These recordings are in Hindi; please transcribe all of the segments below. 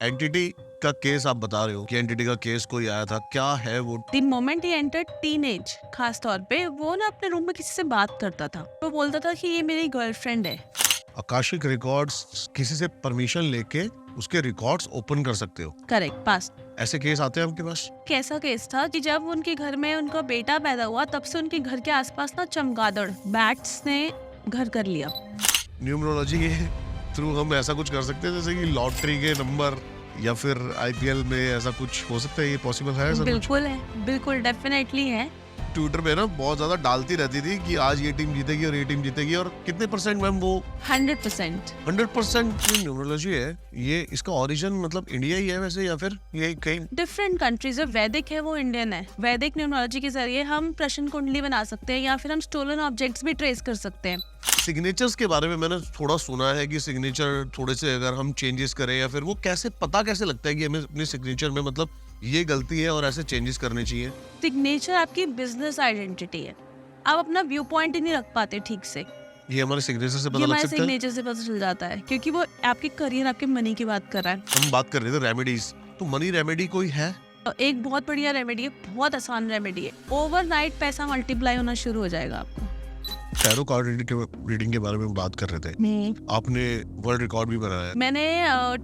एंटिटी का केस आप बता रहे हो कि एंटिटी का केस कोई आया था, क्या है वो? The moment he entered teenage, खास तौर पे वो ना अपने रूम में किसी से बात करता था। वो बोलता था कि ये मेरी गर्लफ्रेंड है। आकाशिक रिकॉर्ड्स किसी से परमिशन लेके उसके रिकॉर्ड्स ओपन कर सकते हो? करेक्ट, पास। ऐसे केस आते हैं आपके पास? कैसा केस था कि जब उनके घर में उनका बेटा पैदा हुआ तब से उनके घर के आसपास ना चमगादड़ बैट्स ने घर कर लिया। न्यूमरोलॉजी के थ्रू हम ऐसा कुछ कर सकते हैं जैसे कि लॉटरी के नंबर या फिर आईपीएल में ऐसा कुछ हो सकता है? ये पॉसिबल है ऐसा कुछ? बिल्कुल है, बिल्कुल डेफिनेटली है। ट्विटर पे ना बहुत ज्यादा डालती रहती थी कि आज ये टीम जीतेगी और ये टीम जीतेगी, और कितने परसेंट मैम वो? 100%। 100% न्यूमरोलॉजी है ये। इसका ओरिजिन मतलब इंडिया ही है वैसे, या फिर ये कहीं? डिफरेंट कंट्रीज है। वैदिक है, वो इंडियन है। वैदिक न्यूमरोलॉजी के जरिए हम प्रश्न कुंडली बना सकते हैं या फिर हम स्टोलन ऑब्जेक्ट्स भी ट्रेस कर सकते हैं। सिग्नेचर्स के बारे में मैंने थोड़ा सुना है कि सिग्नेचर थोड़े से अगर हम चेंजेस करें या फिर वो कैसे पता कैसे लगता है कि हमें अपने सिग्नेचर में मतलब ये गलती है और ऐसे चेंजेस करने चाहिए? सिग्नेचर आपकी बिजनेस आइडेंटिटी है। आप अपना व्यू पॉइंट ही नहीं रख पाते ठीक से। ये हमारे सिग्नेचर से ये पता लग हमारे सकता है? सिग्नेचर से पता चल जाता है क्योंकि वो आपके करियर, आपके मनी की बात कर रहा है। हम बात कर रहे थे रेमेडीज, तो मनी रेमेडी कोई है? एक बहुत बढ़िया रेमेडी है, बहुत आसान रेमेडी है। ओवरनाइट पैसा मल्टीप्लाई होना शुरू हो जाएगा आपको। टैरो कार्ड रीडिंग के बारे में बात कर रहे थे, आपने वर्ल्ड रिकॉर्ड भी बनाया है। मैंने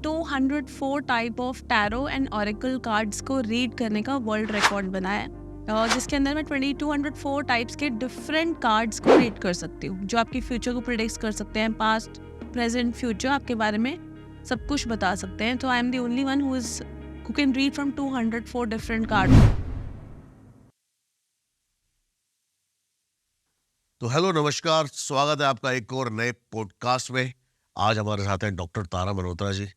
204 type of tarot and oracle cards को रीड करने का वर्ल्ड रिकॉर्ड बनाया है, जिसके अंदर मैं 204 टाइप्स के डिफरेंट कार्ड्स को रीड कर सकती हूँ, जो आपकी फ्यूचर को प्रिडिक्ट कर सकते हैं। पास्ट, प्रेजेंट, फ्यूचर आपके बारे में सब कुछ बता सकते हैं। तो I am the only one who can read from 204 different cards. तो हेलो नमस्कार, स्वागत है आपका एक और नए पॉडकास्ट में। आज हमारे साथ हैं डॉक्टर तारा मल्होत्रा जी,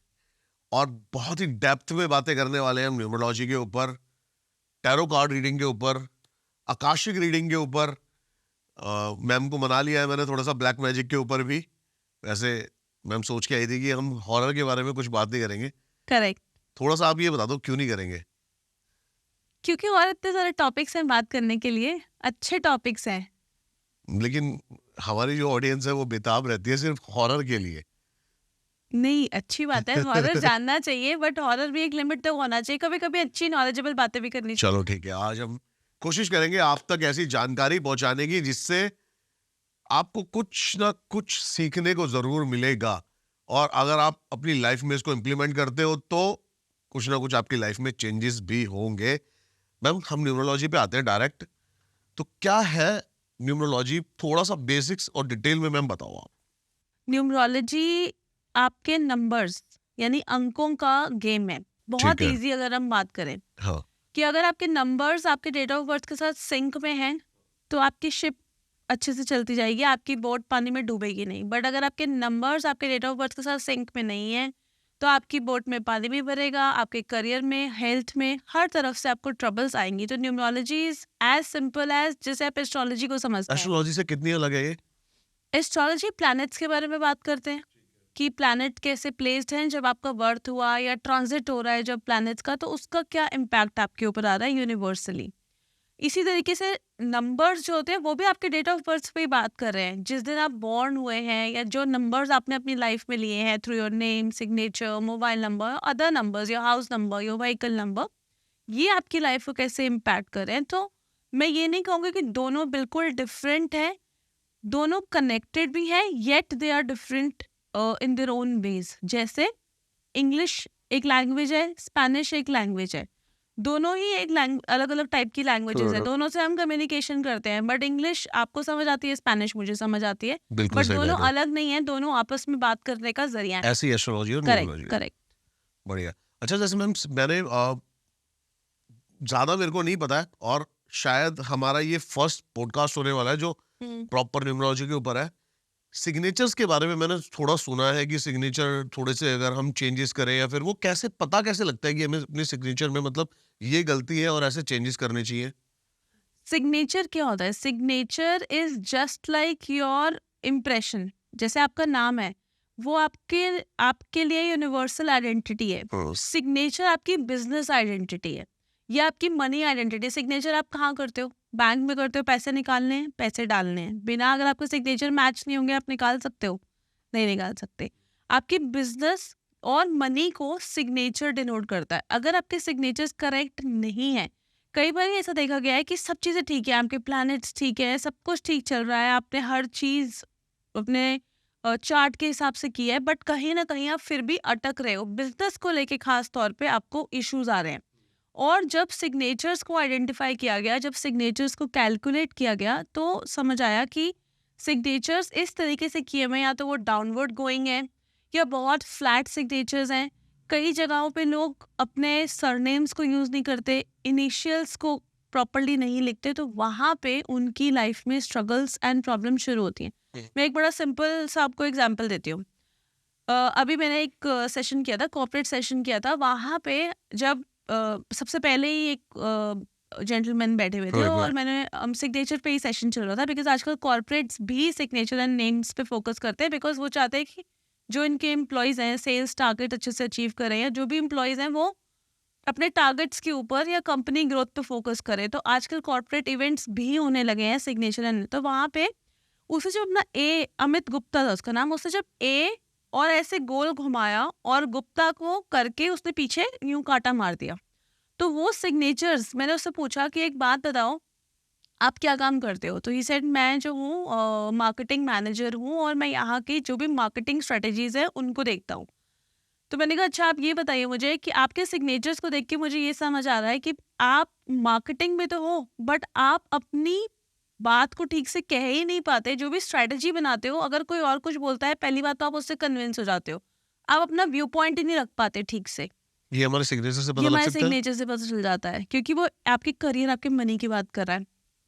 और बहुत ही डेप्थ में बातें करने वाले हैं हम न्यूमरोलॉजी के ऊपर, टैरो कार्ड रीडिंग के ऊपर, आकाशिक रीडिंग के ऊपर। मैम को मना लिया है मैंने थोड़ा सा ब्लैक मैजिक के ऊपर भी। वैसे मैम सोच के आई थी कि हम हॉरर के बारे में कुछ बात नहीं करेंगे। करेक्ट, थोड़ा सा आप ये बता दो क्यों नहीं करेंगे? क्योंकि और इतने सारे टॉपिक्स हैं बात करने के लिए, अच्छे टॉपिक्स हैं। लेकिन हमारी जो ऑडियंस है वो बेताब रहती है सिर्फ हॉरर के लिए। नहीं, अच्छी बात है, हॉरर जानना चाहिए, बट हॉरर भी एक लिमिट तक होना चाहिए। कभी कभी अच्छी नॉलेजेबल बातें भी करनी चाहिए। चलो ठीक है, आज हम कोशिश करेंगे आप तक ऐसी जानकारी पहुंचाने की जिससे आपको कुछ ना कुछ सीखने को जरूर मिलेगा, और अगर आप अपनी लाइफ में इसको इम्प्लीमेंट करते हो तो कुछ ना कुछ आपकी लाइफ में चेंजेस भी होंगे। मैम हम न्यूमरोलॉजी पे आते हैं डायरेक्ट। तो क्या है न्यूमरोलॉजी? थोड़ा सा बेसिक्स और डिटेल में मैम बताओ आप। न्यूमरोलॉजी आपके नंबर्स यानी अंकों का गेम है। बहुत ठीक है। इजी अगर हम बात करें हाँ। कि अगर आपके नंबर्स आपके डेट ऑफ बर्थ के साथ सिंक में हैं तो आपकी शिप अच्छे से चलती जाएगी, आपकी बोट पानी में डूबेगी नहीं। बट अगर आपके नंबर्स आपके डेट ऑफ बर्थ के साथ सिंक में नहीं है तो आपकी बोट में पानी भी भरेगा, आपके करियर में, हेल्थ में, हर तरफ से आपको ट्रबल्स आएंगी। तो numerology is as simple as जैसे आप एस्ट्रोलॉजी को समझते हैं। एस्ट्रोलॉजी से कितनी अलग है ये? एस्ट्रोलॉजी प्लैनेट्स के बारे में बात करते हैं कि प्लैनेट कैसे प्लेस्ड हैं, जब आपका बर्थ हुआ या ट्रांजिट हो रहा है जब प्लैनेट्स का, तो उसका क्या इम्पैक्ट आपके ऊपर आ रहा है यूनिवर्सली। इसी तरीके से नंबर्स जो होते हैं वो भी आपके डेट ऑफ बर्थ पे ही बात कर रहे हैं, जिस दिन आप बॉर्न हुए हैं या जो नंबर्स आपने अपनी लाइफ में लिए हैं through your name, signature, mobile number, other numbers, your house number, your vehicle number, ये आपकी लाइफ को कैसे इम्पैक्ट कर रहे हैं। तो मैं ये नहीं कहूँगी कि दोनों बिल्कुल डिफरेंट है, दोनों कनेक्टेड भी है, yet they are different in their own ways. जैसे इंग्लिश एक लैंग्वेज है, स्पेनिश एक लैंग्वेज है, दोनों ही एक अलग अलग टाइप की लैंग्वेजेस है, दोनों से हम कम्युनिकेशन करते हैं। बट इंग्लिश आपको समझ आती है, स्पेनिश मुझे समझ आती है, बिल्कुल बट सही दोनों बात है। अलग नहीं है, दोनों आपस में बात करने का जरिया है। ऐसी एस्ट्रोलॉजी और करेक्ट, न्यूमरोलॉजी। करेक्ट। बढ़िया। अच्छा जैसे मैम मैंने ज्यादा मेरे को नहीं पता है, और शायद हमारा ये फर्स्ट पॉडकास्ट होने वाला है जो प्रॉपर न्यूमरोलॉजी के ऊपर है। सिग्नेचर्स के बारे में मैंने थोड़ा सुना है कि सिग्नेचर थोड़े से अगर हम चेंजेस करें या फिर वो कैसे पता कैसे लगता है कि हमें अपने सिग्नेचर में मतलब ये गलती है और ऐसे चेंजेस करने चाहिए? सिग्नेचर क्या होता है? Signature is just like your impression. जैसे आपका नाम है, वो आपके आपके लिए यूनिवर्सल आइडेंटिटी है। सिग्नेचर आपकी बिजनेस आइडेंटिटी है, ये आपकी मनी आइडेंटिटी। सिग्नेचर आप कहाँ करते हो? बैंक में करते हो, पैसे निकालने हैं, पैसे डालने हैं। बिना अगर आपके सिग्नेचर मैच नहीं होंगे आप निकाल सकते हो? नहीं निकाल सकते। आपकी बिजनेस और मनी को सिग्नेचर डिनोट करता है। अगर आपके सिग्नेचर्स करेक्ट नहीं है, कई बार ऐसा देखा गया है कि सब चीज़ें ठीक है, आपके प्लैनेट्स ठीक है, सब कुछ ठीक चल रहा है, आपने हर चीज़ अपने चार्ट के हिसाब से किया है, बट कहीं ना कहीं आप फिर भी अटक रहे हो, बिजनेस को लेके खास तौर पे आपको इश्यूज आ रहे हैं। और जब सिग्नेचर्स को आइडेंटिफाई किया गया, जब सिग्नेचर्स को कैलकुलेट किया गया, तो समझ आया कि सिग्नेचर्स इस तरीके से किए हुए हैं, या तो वो डाउनवर्ड गोइंग है या बहुत फ्लैट सिग्नेचर्स हैं। कई जगहों पे लोग अपने सरनेम्स को यूज़ नहीं करते, इनिशियल्स को प्रॉपरली नहीं लिखते, तो वहाँ पे उनकी लाइफ में स्ट्रगल्स एंड प्रॉब्लम शुरू होती हैं। मैं एक बड़ा सिंपल सा आपको एग्जांपल देती हूँ। अभी मैंने एक सेशन किया था, कॉर्पोरेट सेशन किया था। वहाँ पे जब सबसे पहले ही एक जेंटलमैन बैठे हुए थे Right, और right. मैंने सिग्नेचर पे ही सेशन चल रहा था, बिकॉज आजकल कॉर्पोरेट्स भी सिग्नेचर एंड नेम्स पे फोकस करते हैं, बिकॉज वो चाहते हैं कि जो इनके एम्प्लॉयज़ हैं सेल्स टारगेट अच्छे से अचीव करें, या जो भी एम्प्लॉयज़ हैं वो अपने टारगेट्स के ऊपर या कंपनी ग्रोथ पे फोकस करें। तो आजकल कॉर्पोरेट इवेंट्स भी होने लगे हैं सिग्नेचर एंड, तो वहाँ पे उसे जब अपना ए, अमित गुप्ता था उसका नाम, उसने जब ए और ऐसे गोल घुमाया और गुप्ता को करके उसने पीछे यूं काटा मार दिया। तो वो सिग्नेचर्स, मैंने उससे पूछा कि एक बात बताओ, आप क्या काम करते हो? तो ही सेड मैं जो हूँ मार्केटिंग मैनेजर हूँ और मैं यहाँ की जो भी मार्केटिंग स्ट्रेटेजीज है उनको देखता हूँ। तो मैंने कहा अच्छा आप ये बताइए मुझे कि आपके सिग्नेचर्स को देख के मुझे ये समझ आ रहा है कि आप मार्केटिंग में तो हो, बट आप अपनी बात को ठीक से कह ही नहीं पाते। जो भी स्ट्रेटजी बनाते हो, अगर कोई और कुछ बोलता है, पहली बात तो आप उससे कन्विंस हो जाते हो, आप अपना व्यू पॉइंट ही नहीं रख पाते ठीक से। ये हमारे सिग्नेचर से ये पता लग हमारे सकता है। सिग्नेचर से पता चल जाता है, क्योंकि वो आपके करियर, आपके मनी की बात कर रहा है।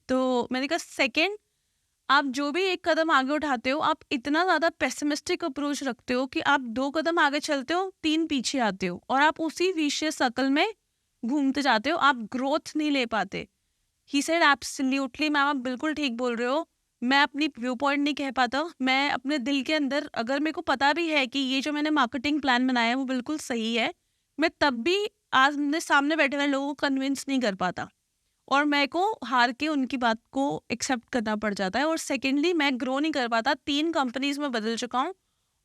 तो मैंने कहा सेकंड, आप जो भी एक कदम आगे उठाते हो, आप इतना ज़्यादा पेसिमिस्टिक अप्रोच रखते हो कि आप 2 कदम आगे चलते हो, 3 पीछे आते हो और आप उसी विशेष सर्कल में घूमते जाते हो, आप ग्रोथ नहीं ले पाते। ही सेड एब्सोल्युटली मैम, आप बिल्कुल ठीक बोल रहे हो, मैं अपनी व्यू पॉइंट नहीं कह पाता। मैं अपने दिल के अंदर, अगर मेरे को पता भी है कि ये जो मैंने मार्केटिंग प्लान बनाया है वो बिल्कुल सही है, मैं तब भी आज मेरे सामने बैठे हुए लोगों को कन्विंस नहीं कर पाता और मेरे को हार के उनकी बात को एक्सेप्ट करना पड़ जाता है। और सेकेंडली मैं ग्रो नहीं कर पाता, 3 कंपनीज में बदल चुका हूँ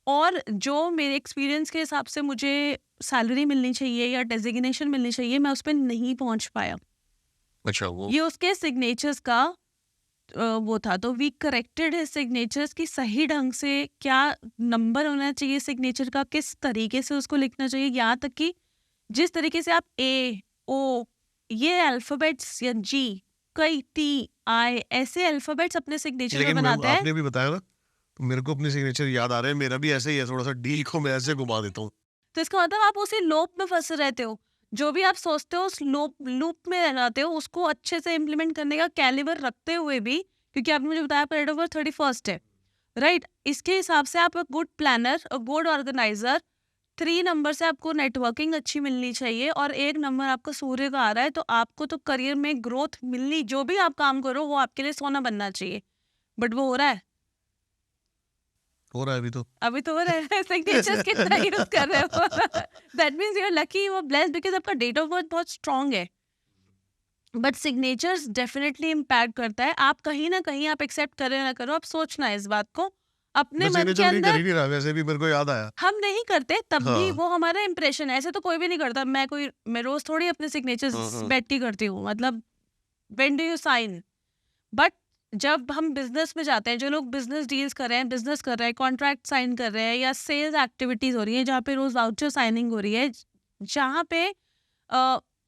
और जो मेरे एक्सपीरियंस के हिसाब से मुझे सैलरी मिलनी चाहिए या डेजिग्नेशन मिलनी चाहिए, मैं उस पर नहीं पहुंच पाया। अच्छा, वो ये उसके सिग्नेचर्स का वो था। तो वी करेक्टेड हिज सिग्नेचर्स की सही ढंग से क्या नंबर होना चाहिए सिग्नेचर का, किस तरीके से उसको लिखना चाहिए, यहाँ तक कि जिस तरीके से आप ए, ओ, ये अल्फाबेट्स या जी, कई टी, आई, ऐसे अल्फाबेट्स अपने सिग्नेचर में लेकिन मैम बनाते हैं। आपने भी बताया ना, तो मेरे को अपने सिग्नेचर याद आ रहे हैं। मेरा भी ऐसे ही है, थोड़ा सा डी को मैं ऐसे घुमा देता हूँ। तो इसका मतलब आप उसी लूप में फंसे रहते हो, जो भी आप सोचते हो उस लूप में रह जाते हो, उसको अच्छे से इम्प्लीमेंट करने का कैलिबर रखते हुए भी, क्योंकि आपने मुझे बताया आपका डेट ऑफ बर्थ 31 है, राइट? इसके हिसाब से आप good planner, good organiser. 3 number से आपको नेटवर्किंग अच्छी मिलनी चाहिए और 1 नंबर आपका सूर्य का आ रहा है, तो आपको तो करियर में ग्रोथ मिलनी, जो भी आप काम करो वो आपके लिए सोना बनना चाहिए। बट वो हो रहा है? हो रहा है अभी तो। अभी तो हो रहा है। सिग्नेचर्स कितना यूज कर रहे हो? That means you are lucky, you are blessed, because आपका डेट ऑफ बर्थ बहुत स्ट्रांग है। बट सिग्नेचर्स डेफिनेटली इम्पैक्ट करता है। आप कहीं ना कहीं, आप एक्सेप्ट करें ना करो, आप सोचना है इस बात को अपने मैं मन के सिग्नेचर कहीं कर अंदर। ही नहीं रहा, वैसे भी मेरे को याद आया। हम नहीं करते तब भी हाँ। वो हमारा इंप्रेशन है, ऐसे तो कोई भी नहीं करता। मैं रोज थोड़ी अपने सिग्नेचर्स बैठ के करती हूँ, मतलब when do you sign. But जब हम बिजनेस में जाते हैं, जो लोग बिजनेस डील्स कर रहे हैं, बिजनेस कर रहे हैं, कॉन्ट्रैक्ट साइन कर रहे हैं, या सेल्स एक्टिविटीज हो रही है जहाँ पे रोज वाउचर साइनिंग हो रही है, जहाँ पे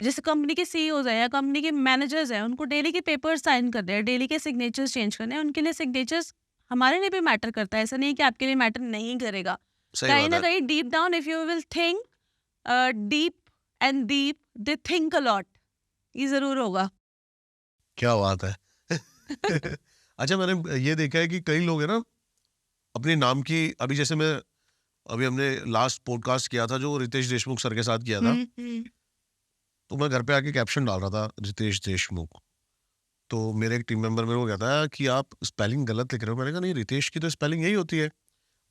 जैसे कंपनी के सीईओज हैं या कंपनी के मैनेजर्स हैं, उनको डेली के पेपर्स साइन करने हैं, डेली के सिग्नेचर्स चेंज करने हैं, उनके लिए सिग्नेचर्स हमारे लिए भी मैटर करता है। ऐसा नहीं है कि आपके लिए मैटर नहीं करेगा। सही कहीं बात ना है। कहीं deep down, if you will think deep and deep, they think a lot, ये जरूर होगा। क्या बात है। अच्छा, मैंने ये देखा है कि कई लोग है ना, अपने नाम की, अभी जैसे मैं, अभी हमने लास्ट पॉडकास्ट किया था जो रितेश देशमुख सर के साथ किया था, तो मैं घर पे आके कैप्शन डाल रहा था रितेश देशमुख। तो मेरे एक टीम मेंबर मेरे को कहता है कि आप स्पेलिंग गलत लिख रहे हो। मैंने कहा नहीं, रितेश की तो स्पेलिंग यही होती है,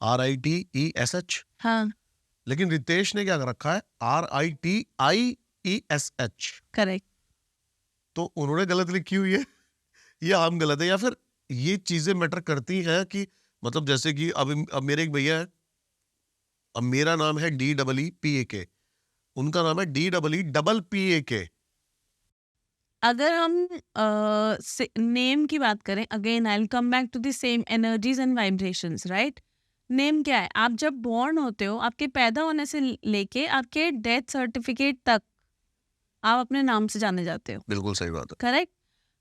RITESH। हाँ, लेकिन रितेश ने क्या कर रखा है, RITIESH। करेक्ट। तो उन्होंने गलत लिखी हुई है या हम गलत है, या फिर ये चीजें मैटर करती हैं कि, मतलब जैसे कि अब मेरे एक भैया है, अब मेरा नाम है DEEPAK, उनका नाम है DEEPAK। अगर हम नेम की बात करें, again I will come back to the same energies and vibrations, right? Name क्या है? आप जब बॉर्न होते हो, आपके पैदा होने से लेके आपके डेथ सर्टिफिकेट तक आप अपने नाम से जाने जाते हो, बिल्कुल सही बात है। करेक्ट?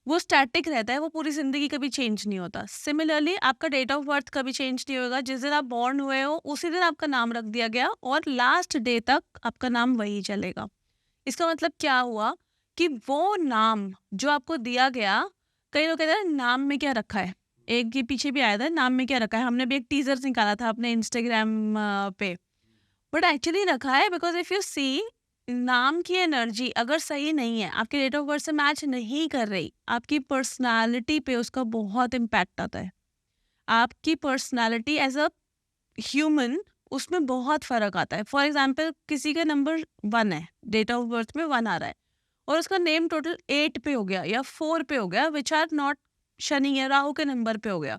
वो स्टैटिक रहता है, वो पूरी जिंदगी कभी चेंज नहीं होता। सिमिलरली आपका डेट ऑफ बर्थ कभी चेंज नहीं होगा। जिस दिन आप बॉर्न हुए हो उसी दिन आपका नाम रख दिया गया और लास्ट डे तक आपका नाम वही चलेगा। इसका मतलब क्या हुआ कि वो नाम जो आपको दिया गया, कई लोग कहते हैं नाम में क्या रखा है, एक ये पीछे भी आया था नाम में क्या रखा है, हमने भी एक टीजर निकाला था अपने इंस्टाग्राम पे, बट एक्चुअली रखा है बिकॉज इफ यू सी, नाम की एनर्जी अगर सही नहीं है, आपके डेट ऑफ बर्थ से मैच नहीं कर रही, आपकी पर्सनालिटी पे उसका बहुत इम्पैक्ट आता है। आपकी पर्सनालिटी एज अ ह्यूमन, उसमें बहुत फर्क आता है। फॉर एग्जाम्पल किसी का नंबर 1 है, डेट ऑफ बर्थ में 1 आ रहा है, और उसका नेम टोटल 8 पे हो गया या 4 पे हो गया, विच आर नॉट शनि या राहु के नंबर पे हो गया,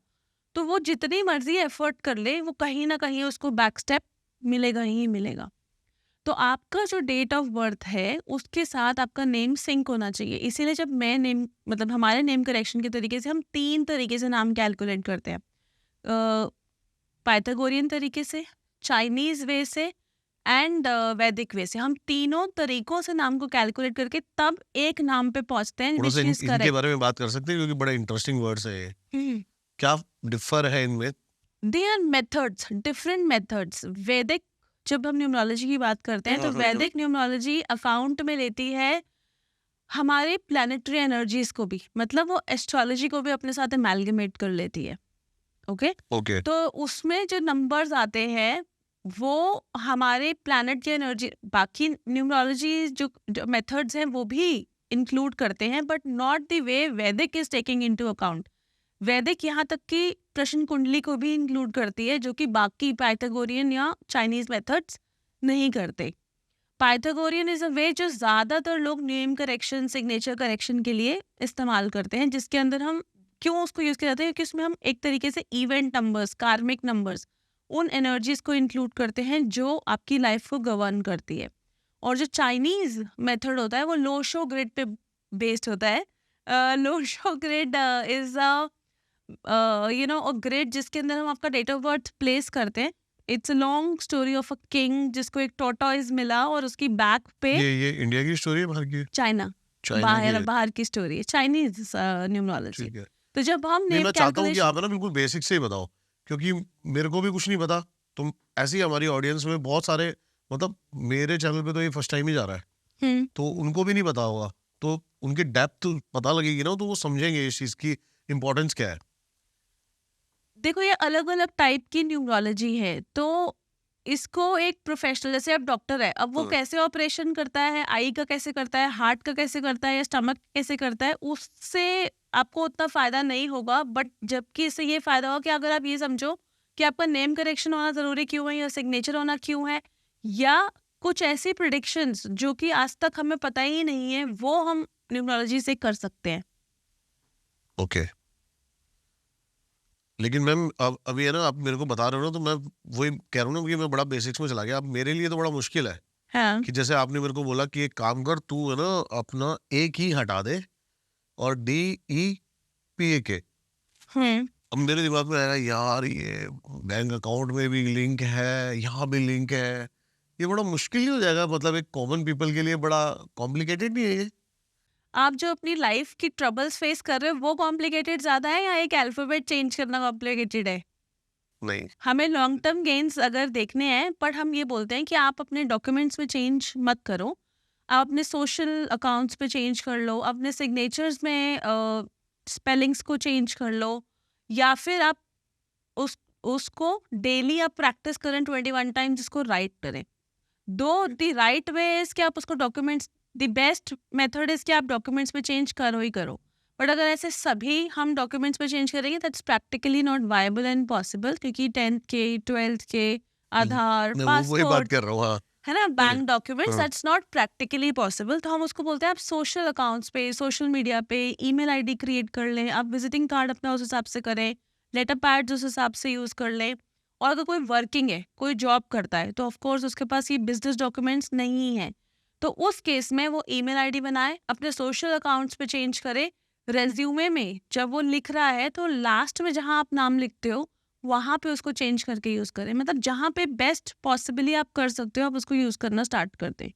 तो वो जितनी मर्जी एफर्ट कर ले, वो कहीं ना कहीं उसको बैक स्टेप मिलेगा ही मिलेगा। तो आपका जो डेट ऑफ बर्थ है उसके साथ आपका नेम सिंक होना चाहिए। इसीलिए जब मैं नेम, मतलब हमारे नेम करेक्शन के तरीके से हम 3 तरीके से नाम कैलकुलेट करते हैं, पाइथागोरियन तरीके से, चाइनीज वे से एंड वैदिक वे से। हम तीनों तरीकों से नाम को कैलकुलेट करके तब एक नाम पे पहुंचते हैं, थोड़ा which सा is इनके correct. बारे में बात कर सकते हैं क्योंकि बड़ा इंटरेस्टिंग वर्ड्स है ये। क्या डिफर है इनमें? They are methods, different methods. वैदिक, जब हम न्यूमरोलॉजी की बात करते हैं तो वैदिक न्यूमरोलॉजी अकाउंट में लेती है हमारे प्लैनेटरी एनर्जीज को भी, मतलब वो एस्ट्रोलॉजी को भी अपने साथ अमेलगमेट कर लेती है। Okay okay. तो उसमें जो नंबर्स आते हैं वो हमारे प्लैनेट की एनर्जी, बाकी न्यूमरोलॉजी जो मेथड्स हैं वो भी इंक्लूड करते हैं, बट नॉट द वे वैदिक इज टेकिंग इनटू अकाउंट। वैदिक यहाँ तक कि प्रश्न कुंडली को भी इंक्लूड करती है, जो कि बाकी पाइथागोरियन या चाइनीज मेथड्स नहीं करते। पाइथागोरियन इज अ वे जो ज्यादातर लोग नेम करेक्शन, सिग्नेचर करेक्शन के लिए इस्तेमाल करते हैं, जिसके अंदर हम क्यों उसको यूज किया जाता है, क्योंकि उसमें हम एक तरीके से इवेंट नंबर्स, कार्मिक नंबर्स, उन एनर्जीज को इंक्लूड करते हैं जो आपकी लाइफ को गवर्न करती है। और जो चाइनीज मेथड होता है वो लोशो ग्रिड पे बेस्ड होता है। Lo Shu grid is a grid जिसके अंदर हम आपका डेट ऑफ बर्थ प्लेस करते हैं। It's a long story of a king जिसको एक टोटॉइज मिला और उसकी बैक पे ये इंडिया की स्टोरी है, बाहर की? चाइना, चाइना बाहर की? बाहर की स्टोरी है, चाइनीज न्यूमरोलॉजी। ठीक है। तो जब हम नहीं, नेम मैं चाहता हूँ कि कैलकुलेशन, आप है ना बिल्कुल बेसिक से ही बताओ, क्योंकि मेरे को भी कुछ नहीं पता। तुम ऐसी हमारी ऑडियंस में बहुत सारे, मतलब मेरे चैनल पे तो ये फर्स्ट टाइम ही जा रहा है, तो उनको भी नहीं पता होगा, तो उनकी डेप्थ पता लगेगी ना, तो वो समझेंगे इस चीज की इम्पोर्टेंस क्या है। देखो ये अलग अलग टाइप की न्यूमरोलॉजी है, तो इसको एक प्रोफेशनल, जैसे आप डॉक्टर है, अब वो कैसे ऑपरेशन करता है, आई का कैसे करता है, हार्ट का कैसे करता है, या स्टमक कैसे करता है, उससे आपको उतना फायदा नहीं होगा। बट जबकि इससे ये फायदा होगा कि अगर आप ये समझो कि आपका नेम करेक्शन होना जरूरी क्यों है, या सिग्नेचर होना क्यों है, या कुछ ऐसी प्रिडिक्शंस जो कि आज तक हमें पता ही नहीं है, वो हम न्यूमरोलॉजी से कर सकते हैं। ओके। लेकिन मैम अब अभी है ना, आप मेरे को बता रहे हो ना, तो मैं वही कह रहा हूँ ना कि मैं बड़ा बेसिक्स में चला गया। अब मेरे लिए तो बड़ा मुश्किल है हाँ, कि जैसे आपने मेरे को बोला कि एक काम कर, तू है ना अपना एक ही हटा दे और DEEPAK। हम्म, अब मेरे दिमाग में आएगा यार, ये बैंक अकाउंट में भी लिंक है, यहाँ भी लिंक है, ये बड़ा मुश्किल नहीं हो जाएगा? मतलब एक कॉमन पीपल के लिए बड़ा कॉम्प्लिकेटेड नहीं है ये? आप जो अपनी लाइफ की ट्रबल्स फेस कर रहे हो वो कॉम्प्लिकेटेड ज्यादा है, या एक अल्फाबेट चेंज करना कॉम्प्लिकेटेड है? नहीं। हमें लॉन्ग टर्म गेन्स अगर देखने हैं, बट हम ये बोलते हैं कि आप अपने डॉक्यूमेंट्स में चेंज मत करो, आप अपने सोशल अकाउंट्स पे चेंज कर लो, अपने सिग्नेचर्स में स्पेलिंग्स को चेंज कर लो, या फिर आप उसको डेली आप प्रैक्टिस करें 21 टाइम्स, जिसको राइट करें। दो द राइट वे इज कि आप उसको documents, the best method is कि आप डॉक्यूमेंट्स में चेंज करो ही करो। बट अगर ऐसे सभी हम डॉक्यूमेंट्स में चेंज करेंगे, that's practically not viable and possible, क्योंकि 10th के, 12th के, आधार, मैं वही बात पासपोर्ट, कर रहा हूँ। हाँ। है ना, बैंक डॉक्यूमेंट्स, हाँ। That's not practically possible. तो हम उसको बोलते हैं आप सोशल अकाउंट्स पे, सोशल मीडिया पे ईमेल आईडी क्रिएट कर लें, आप विजिटिंग कार्ड अपना उस हिसाब से करें, लेटर पैड्स उस हिसाब से यूज कर लें, और अगर कोई वर्किंग है, कोई जॉब करता है, तो ऑफ कोर्स उसके पास ये बिजनेस डॉक्यूमेंट्स नहीं है, तो उस केस में वो ईमेल आईडी बनाए, अपने सोशल अकाउंट्स पे चेंज करे, रेज्यूमे में जब वो लिख रहा है तो लास्ट में जहाँ आप नाम लिखते हो वहाँ पे उसको चेंज करके यूज करें, मतलब जहाँ पे बेस्ट पॉसिबली आप कर सकते हो आप उसको यूज करना स्टार्ट कर दें।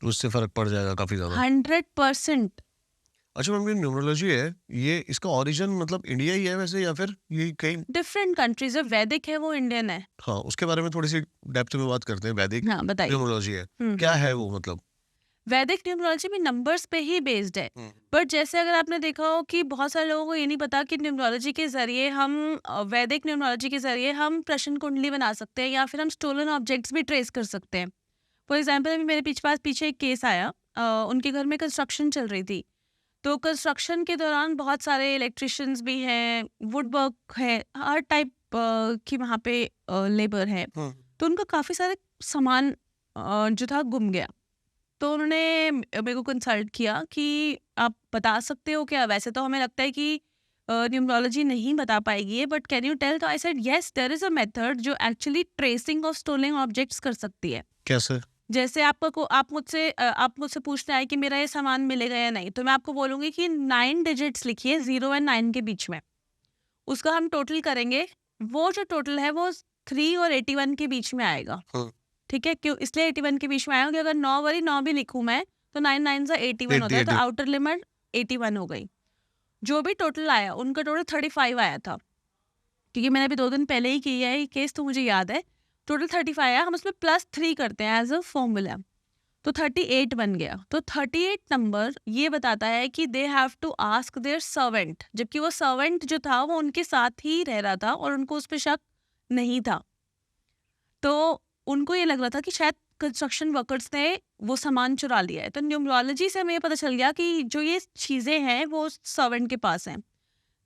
तो उससे फर्क पड़ जाएगा काफी ज्यादा। 100%। अच्छा मैम, ये न्यूमरोलॉजी है, ये इसका ओरिजिन मतलब इंडिया ही है वैसे, या फिर ये कहीं? डिफरेंट कंट्रीज है, वैदिक है वो इंडियन है। हाँ, उसके बारे में थोड़ी सी डेप्थ में बात करते हैं। वैदिक हाँ बताइए। न्यूमरोलॉजी है, हम्म। क्या है वो मतलब? वैदिक न्यूमरोलॉजी भी नंबर्स पे ही बेस्ड है, बट जैसे अगर आपने देखा हो कि बहुत सारे लोगों को ये नहीं पता कि न्यूमरोलॉजी के जरिए हम वैदिक न्यूमरोलॉजी के जरिए हम प्रश्न कुंडली बना सकते हैं या फिर हम स्टोलन ऑब्जेक्ट्स भी ट्रेस कर सकते हैं। फॉर एग्जाम्पल अभी मेरे पीछे एक केस आया, उनके घर में कंस्ट्रक्शन चल रही थी, तो कंस्ट्रक्शन के दौरान बहुत सारे इलेक्ट्रिशियंस भी हैं, वुड वर्क है, हर टाइप की वहाँ पे लेबर है, तो उनका काफ़ी सारे सामान जो था गुम गया। तो उन्होंने मेरे को कंसल्ट किया कि आप बता सकते हो क्या? वैसे तो हमें लगता है कि न्यूमरोलॉजी नहीं बता पाएगी, बट कैन यू टेल? तो I said yes, there is a method जो actually tracing of stolen objects कर सकती है। कैसे? जैसे आप मुझसे पूछना है कि मेरा ये सामान मिलेगा या नहीं, तो मैं आपको बोलूंगी कि 9 डिजिट्स लिखिए 0 और 9 के बीच में, उसका हम टोटल करेंगे, वो जो टोटल है वो 3 और 81 के बीच में आएगा। ठीक है, क्यों इसलिए 81 के बीच में आया कि अगर 9 वाली 9 भी लिखूं मैं तो 9 9 से 81 होता है, तो 80। आउटर लिमिट 81 हो गई। जो भी टोटल आया उनका टोटल 35 आया था, क्योंकि मैंने अभी 2 दिन पहले ही किया है ये केस, तो मुझे याद है टोटल 35 आया। हम उसमें +3 करते हैं एज अ फॉर्मूला, तो 38 बन गया। तो 38 नंबर ये बताता है कि they have to ask their servant, जबकि वो सर्वेंट जो था वो उनके साथ ही रह रहा था और उनको उस पर शक नहीं था, तो उनको ये लग रहा था कि शायद कंस्ट्रक्शन वर्कर्स ने वो सामान चुरा लिया है। तो न्यूमरोलॉजी से हमें ये पता चल गया कि जो ये चीज़ें हैं वो सर्वेंट के पास हैं।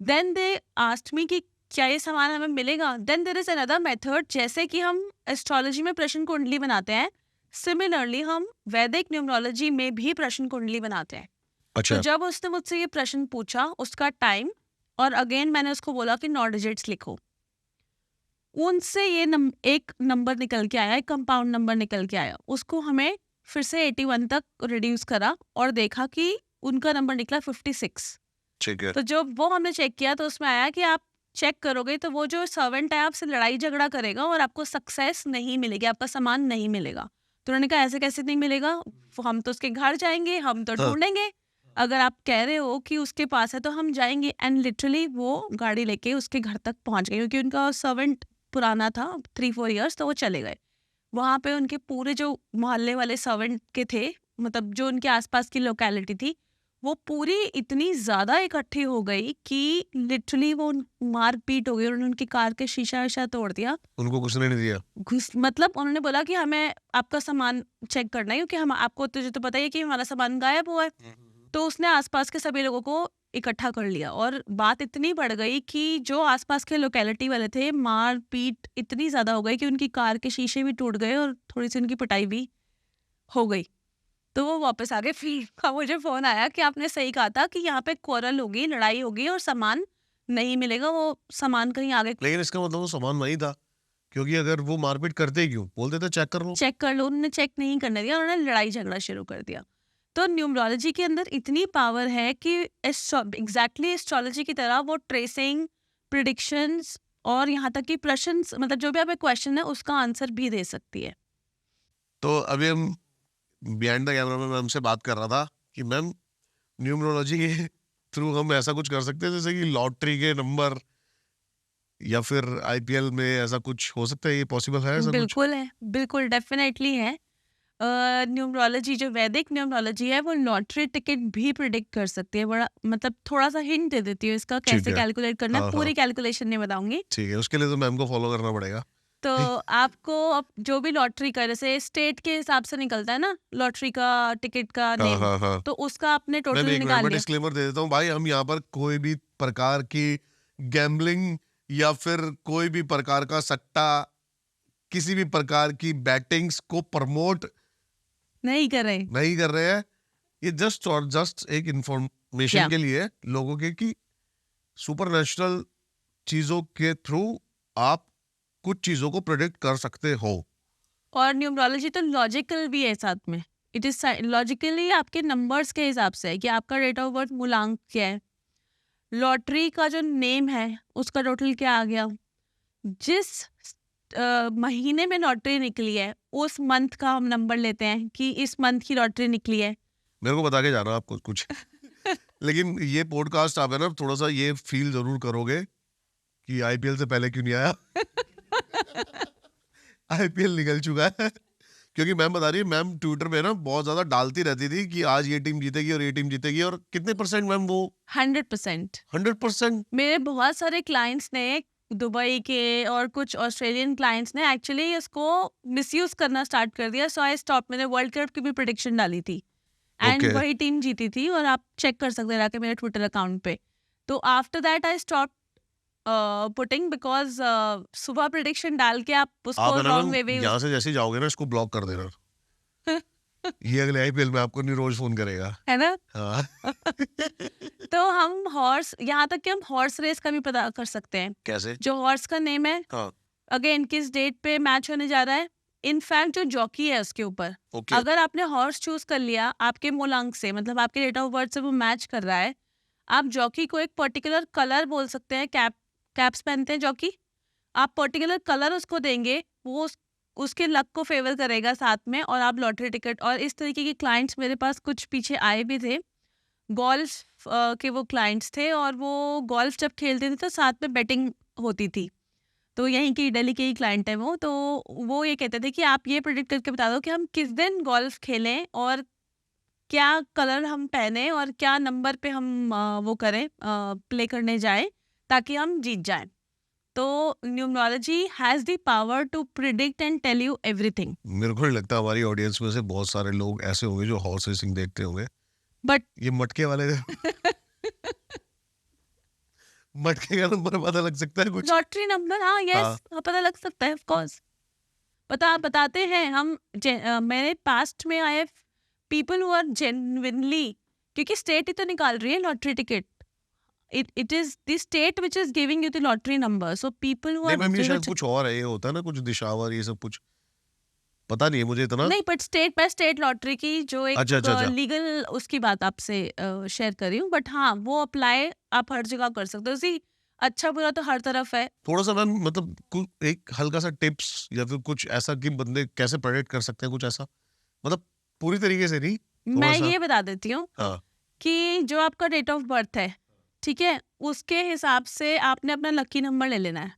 देन दे आस्क्ड मी कि क्या ये सामान हमें मिलेगा? Then there is another method, जैसे कि हम एस्ट्रोलॉजी में प्रश्न कुंडली बनाते हैं, सिमिलरली हम वैदिक न्यूमरोलॉजी में भी प्रश्न कुंडली बनाते हैं। अच्छा। तो जब उसने मुझसे ये प्रश्न पूछा, उसका टाइम, और अगेन मैंने उसको बोला कि 9 डिजिट्स लिखो, उनसे ये एक नंबर निकल के आया, एक कंपाउंड नंबर निकल के आया, उसको हमें फिर से 81 तक रिड्यूस करा और देखा कि उनका नंबर निकला 56। ठीक है। तो जब वो हमने चेक किया तो उसमें आया कि आप चेक करोगे तो वो जो सर्वेंट है आपसे लड़ाई झगड़ा करेगा और आपको सक्सेस नहीं मिलेगी, आपका सामान नहीं मिलेगा। तो उन्होंने कहा ऐसे कैसे नहीं मिलेगा, हम तो उसके घर जाएंगे, हम तो हाँ। ढूंढेंगे, अगर आप कह रहे हो कि उसके पास है तो हम जाएंगे। एंड लिटरली वो गाड़ी लेके उसके घर तक पहुंच गए, क्योंकि उनका सर्वेंट पुराना था, 3-4 ईयर्स, तो वो चले गए। वहाँ पे उनके पूरे जो मोहल्ले वाले सर्वेंट के थे, मतलब जो उनके आसपास की लोकेलिटी थी, वो पूरी इतनी ज़्यादा इकट्ठी हो गई कि लिटरली वो मारपीट हो गई, उन्होंने उनकी कार के शीशा वीशा तोड़ दिया। उनको कुछ नहीं दिया? मतलब उन्होंने बोला कि हमें आपका सामान चेक करना है, क्योंकि हम आपको तुझे तो पता ही है कि हमारा सामान गायब हुआ है। तो उसने आसपास के सभी लोगों को इकट्ठा कर लिया और बात इतनी बढ़ गई कि जो आसपास के लोकेलिटी वाले थे, मारपीट इतनी ज़्यादा हो गई कि उनकी कार के शीशे भी टूट गए और थोड़ी सी उनकी पिटाई भी हो गई। तो वो वापस आ गए। फिर का मुझे फ़ोन आया कि आपने सही कहा था कि यहाँ पे क्वारल होगी, लड़ाई होगी और सामान नहीं मिलेगा, वो सामान कहीं आगे लेकिन इसका मतलब वो सामान वही था, क्योंकि अगर वो मारपीट करते क्यों, बोलते थे चेक कर लो। चेक कर लो, उन्होंने चेक नहीं करने दिया, उन्होंने लड़ाई झगड़ा शुरू कर दिया। तो न्यूमरोलॉजी के अंदर इतनी पावर है कि एग्जैक्टली एस्ट्रोलॉजी की तरह वो ट्रेसिंग, प्रिडिक्शंस और यहाँ तक कि प्रश्न, मतलब जो भी आपका क्वेश्चन है उसका आंसर भी दे सकती है। तो अभी हम बिहाइंड द कैमरा में मैम से बात कर रहा था कि मैम न्यूमरोलॉजी के थ्रू हम ऐसा कुछ कर सकते हैं जैसे कि लॉटरी के नंबर, या फिर आईपीएल में ऐसा कुछ हो सकता है? ये पॉसिबल है ऐसा कुछ? बिल्कुल है, बिल्कुल डेफिनेटली है। न्यूमरोलॉजी जो वैदिक न्यूमरोलॉजी है वो लॉटरी टिकट भी प्रिडिक्ट कर सकती है। बड़ा मतलब थोड़ा सा हिंट दे देती हूँ इसका ठीक कैसे है। कैलकुलेट करना है, हाँ, पूरी हाँ। कैलकुलेशन नहीं बताऊंगी। ठीक है, उसके लिए तो मैम को फॉलो करना पड़ेगा। तो आपको अब जो भी लॉटरी का, जैसे स्टेट के हिसाब से निकलता है ना लॉटरी का टिकट का हाँ, नेम, हाँ, हाँ। तो उसका आपने मैम टोटल एक मिनट निकाल में लिया। डिस्क्लेमर दे देता हूँ भाई, हम यहाँ पर कोई भी प्रकार की गैम्बलिंग या फिर कोई भी प्रकार का सट्टा, किसी भी प्रकार की बैटिंग्स को प्रमोट नहीं कर रहे। नहीं कर रहे हैं। ये जस्ट एक इंफॉर्मेशन क्या? के लिए लोगों के कि सुपरनेचुरल चीजों के थ्रू आप कुछ चीजों को प्रेडिक्ट कर सकते हो। और न्यूमरोलॉजी तो लॉजिकल भी है साथ में। इट इज लॉजिकली आपके नंबर्स के हिसाब से है कि आपका डेट ऑफ बर्थ मूलांक क्या है, लॉटरी का जो नेम है उसका टोटल क्या आ गया, जिस महीने में लॉटरी निकली है उस मंथ का हम नंबर लेते हैं कि इस मंथ की लॉटरी निकली है। मेरे को बता के जाना आपको कुछ लेकिन ये पॉडकास्ट आप है ना थोड़ा सा ये फील जरूर करोगे कि आईपीएल से पहले क्यों नहीं आया आईपीएल निकल चुका है क्योंकि मैम बता रही है, मैम ट्विटर पे ना बहुत ज्यादा डालती रहती थी कि आज ये टीम जीतेगी और ये टीम जीतेगी, और कितने परसेंट मैम वो 100%। 100%। मेरे बहुत सारे क्लाइंट्स ने, दुबई के और कुछ ऑस्ट्रेलियन क्लाइंट्स ने एक्चुअली इसको मिसयूज करना स्टार्ट कर दिया। सो आई स्टॉप। मैंने वर्ल्ड कप की भी प्रेडिक्शन डाली थी एंड Okay. वही टीम जीती थी, और आप चेक कर सकते हैं जाके मेरे ट्विटर अकाउंट पे। तो after that I stop putting, because सुबह प्रेडिक्शन डाल के आप आप उसको है ना रॉन्ग मैम वे यहाँ से जैसे ही जाओगे ना इसको ब्लॉक कर देना ये अगले आईपीएल में आपको नहीं रोज फोन करेगा। है ना। हाँ तो हम हॉर्स, यहाँ तक कि हम हॉर्स रेस का भी पता कर सकते हैं। कैसे? जो हॉर्स का नेम है, हाँ अगेन किस डेट पे मैच होने जा रहा है, इनफैक्ट जो जॉकी है उसके ऊपर। ओके अगर आपने हॉर्स चूज कर लिया आपके मूलांक से, मतलब आपके डेट ऑफ बर्थ से वो मैच कर रहा है, आप जॉकी को एक पर्टिकुलर कलर बोल सकते हैं। कैप्स पहनते हैं जॉकी, आप पर्टिकुलर कलर उसको देंगे, वो उसके लक को फेवर करेगा साथ में, और आप लॉटरी टिकट। और इस तरीके के क्लाइंट्स मेरे पास कुछ पीछे आए भी थे। गोल्फ के वो क्लाइंट्स थे, और वो गोल्फ जब खेलते थे तो साथ में बैटिंग होती थी। तो यहीं की दिल्ली के ही क्लाइंट है वो। तो वो ये कहते थे कि आप ये प्रेडिक्ट करके बता दो कि हम किस दिन गोल्फ खेलें और क्या कलर हम पहने और क्या नंबर पे हम वो करें, प्ले करने जाएं ताकि हम जीत जाएं। तो numerology has the power to predict and tell you everything. मेरे को नहीं लगता हमारी ऑडियंस में से बहुत सारे लोग ऐसे होंगे जो हॉर्स रेसिंग देखते होंगे, बट ये मटके वाले मटके का नंबर पता लग सकता है कुछ? लॉटरी नंबर, हाँ यस, हाँ। पता लग सकता है ऑफ कोर्स। बताते हैं हम। मेरे पास्ट में आए पीपल हु आर जेन्युइनली, क्योंकि स्टेट ही तो निकाल रही है lottery ticket. It is the state which is giving you the lottery number. So people who नहीं मैम ये आर, शायद कुछ और है, ये होता है ना कुछ दिशावर ये सब कुछ, पता नहीं है मुझे इतना। नहीं but state by state lottery की जो अच्छा, अच्छा, एक अच्छा। लीगल उसकी बात आपसे शेयर कर रही हूँ। बट हाँ, वो अप्लाई आप हर जगह कर सकते हो। सी अच्छा बुरा तो हर तरफ है। थोड़ा सा मैम मतलब एक हल्का सा टिप्स या फिर कुछ ऐसा कि बंदे कैसे प्रेडिक्ट कर सकते हैं, कुछ ऐसा मतलब पूरी तरीके से नहीं, थोड़ा मैं सा। ये बता देती हूँ हाँ कि जो आपका डेट ऑफ बर्थ है, ठीक है, उसके हिसाब से आपने अपना लकी नंबर ले लेना है।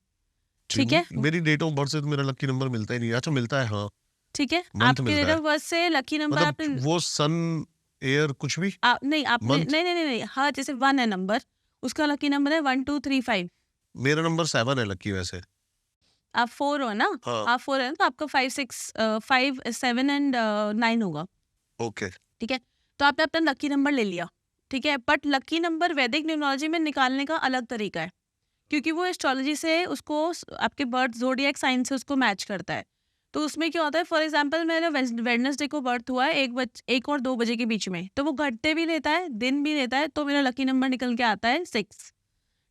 ठीक है, मेरी डेट ऑफ बर्थ से तो मेरा लकी नंबर मिलता ही नहीं। अच्छा मिलता है हाँ, ठीक है, मंथ आपके मिलता डेट है ऑफ बर्थ से लकी नंबर मतलब आपने वो सन एयर कुछ भी नहीं आपने मंथ। नहीं, हाँ जैसे 1 है नंबर, उसका लकी नंबर है 1 2 3 5। मेरा नंबर 7 है लकी वैसे। आप 4 हो ना, हाँ आप 4 है ना, तो आपका 5 6 5 7 एंड 9 होगा। ओके ठीक है, तो आपने अपना लकी नंबर ले लिया। ठीक है, बट लकी नंबर वैदिक न्यूमरोलॉजी में निकालने का अलग तरीका है, क्योंकि वो एस्ट्रोलॉजी से उसको आपके बर्थ ज़ोडिएक साइन से उसको मैच करता है। तो उसमें क्या होता है, फॉर एग्जांपल मेरा वेडनेसडे को बर्थ हुआ है 1 और 2 बजे के बीच में, तो वो घंटे भी लेता है दिन भी लेता है, तो मेरा लकी नंबर निकल के आता है 6।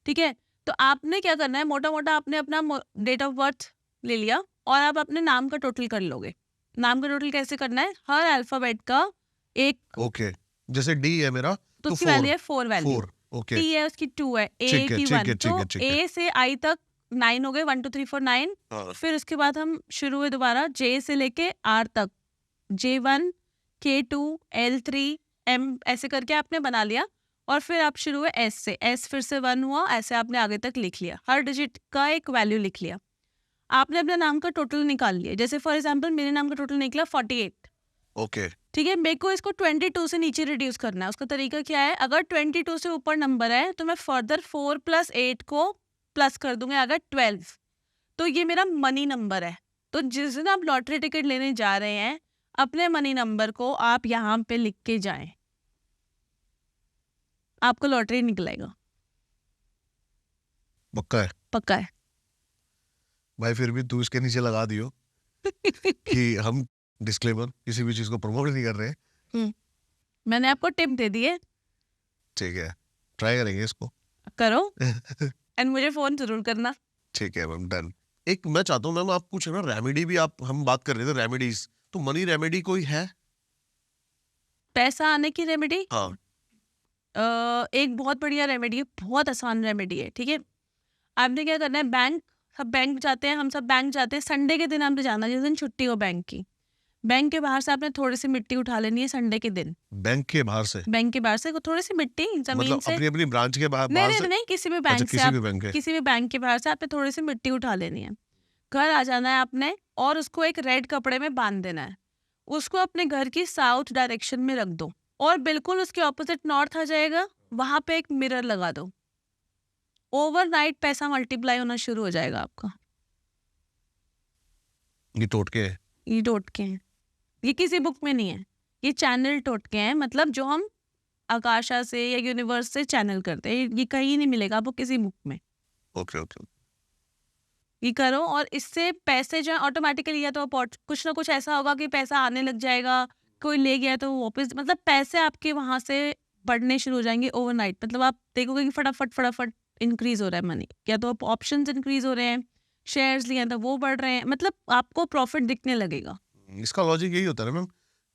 ठीक है, तो आपने क्या करना है, मोटा मोटा आपने अपना डेट ऑफ बर्थ ले लिया और आप अपने नाम का टोटल कर लोगे। नाम का टोटल कैसे करना है, हर अल्फाबेट का एक, ओके जैसे डी है मेरा तो तो उसकी वैल्यू है 4 वैल्यू, 4 ओके टी है उसकी 2 है, ए ठीक है की ठीक 1, है ठीक तो है ठीक है। ए से आई तक 9 हो गए, 1 2 3 4 9। हाँ फिर उसके बाद हम शुरू हुए दोबारा जे से लेके आर तक, J1 K2 L3 M ऐसे करके आपने बना लिया। और फिर आप शुरू हुए एस से, एस फिर से 1 हुआ, ऐसे आपने आगे तक लिख लिया, हर डिजिट का एक वैल्यू लिख लिया। आपने अपने नाम का टोटल निकाल लिया। जैसे फॉर एग्जांपल मेरे नाम का टोटल निकला 48। ओके ठीक है, मेरे को इसको 22 से नीचे रिड्यूस करना है। उसका तरीका क्या है, अगर 22 से ऊपर नंबर है तो मैं फर्दर 4 + 8 को प्लस कर दूंगा, अगर 12, तो ये मेरा मनी नंबर है। तो जिस दिन आप लॉटरी टिकट लेने जा रहे हैं, अपने मनी नंबर को आप यहाँ पे लिख के जाएं, आपको लॉटरी निकलेगा, पक्का है पक्का है। भाई, फिर भी तू इसके नीचे लगा दियो कि हम डिस्क्लेमर किसी भी चीज को प्रमोट नहीं कर रहे। मैंने आपको टिप दे दी है, ठीक है ट्राई करेंगे इसको करो एंड मुझे फोन जरूर करना। ठीक है मैम डन। एक मैं चाहता हूँ मैम, आप कुछ है ना रेमेडी भी, आप हम बात कर रहे थे रेमेडीज, तो मनी रेमेडी कोई है? पैसा आने की रेमेडी हाँ। एक बहुत बढ़िया रेमेडी है, बहुत आसान रेमेडी है, ठीक है। आपने क्या करना है, सब बैंक जाते हैं, हम सब बैंक जाते हैं, संडे के दिन आपने जाना, जिस दिन छुट्टी हो बैंक की। बैंक के बाहर से आपने थोड़ी सी मिट्टी उठा लेनी है संडे के दिन। बैंक के बाहर से? बैंक के बाहर से थोड़ी सी मिट्टी जमीन मतलब से, अपनी अपनी ब्रांच के बाहर नहीं बाहर नहीं से? नहीं, किसी भी अच्छा, बैंक से किसी आप, भी बैंक के। किसी भी बैंक के बाहर से आपने थोड़ी सी मिट्टी उठा लेनी है। घर आ जाना है आपने और उसको एक रेड कपड़े में बांध देना है। उसको अपने घर की साउथ डायरेक्शन में रख दो और बिल्कुल उसके ऑपोजिट नॉर्थ आ जाएगा, वहां पे एक मिरर लगा दो। ओवरनाइट पैसा मल्टीप्लाई होना शुरू हो जाएगा आपका। ये टोटके है? ये टोटके हैं, ये किसी बुक में नहीं है, ये चैनल टोटके हैं, मतलब जो हम आकाशा से या यूनिवर्स से चैनल करते हैं। ये कहीं नहीं मिलेगा आपको किसी बुक में। Okay okay. ये करो और इससे पैसे जो है ऑटोमेटिकली, या तो कुछ ना कुछ ऐसा होगा कि पैसा आने लग जाएगा, कोई ले गया तो वो वापस, मतलब पैसे आपके वहां से बढ़ने शुरू हो जाएंगे ओवरनाइट। मतलब आप देखोगे कि फटाफट फटाफट इंक्रीज हो रहा है मनी, या तो आप ऑप्शंस इंक्रीज हो रहे हैं, शेयर्स लिए हैं तो वो बढ़ रहे हैं, मतलब आपको प्रॉफिट दिखने लगेगा। इसका लॉजिक यही होता है ना मैम,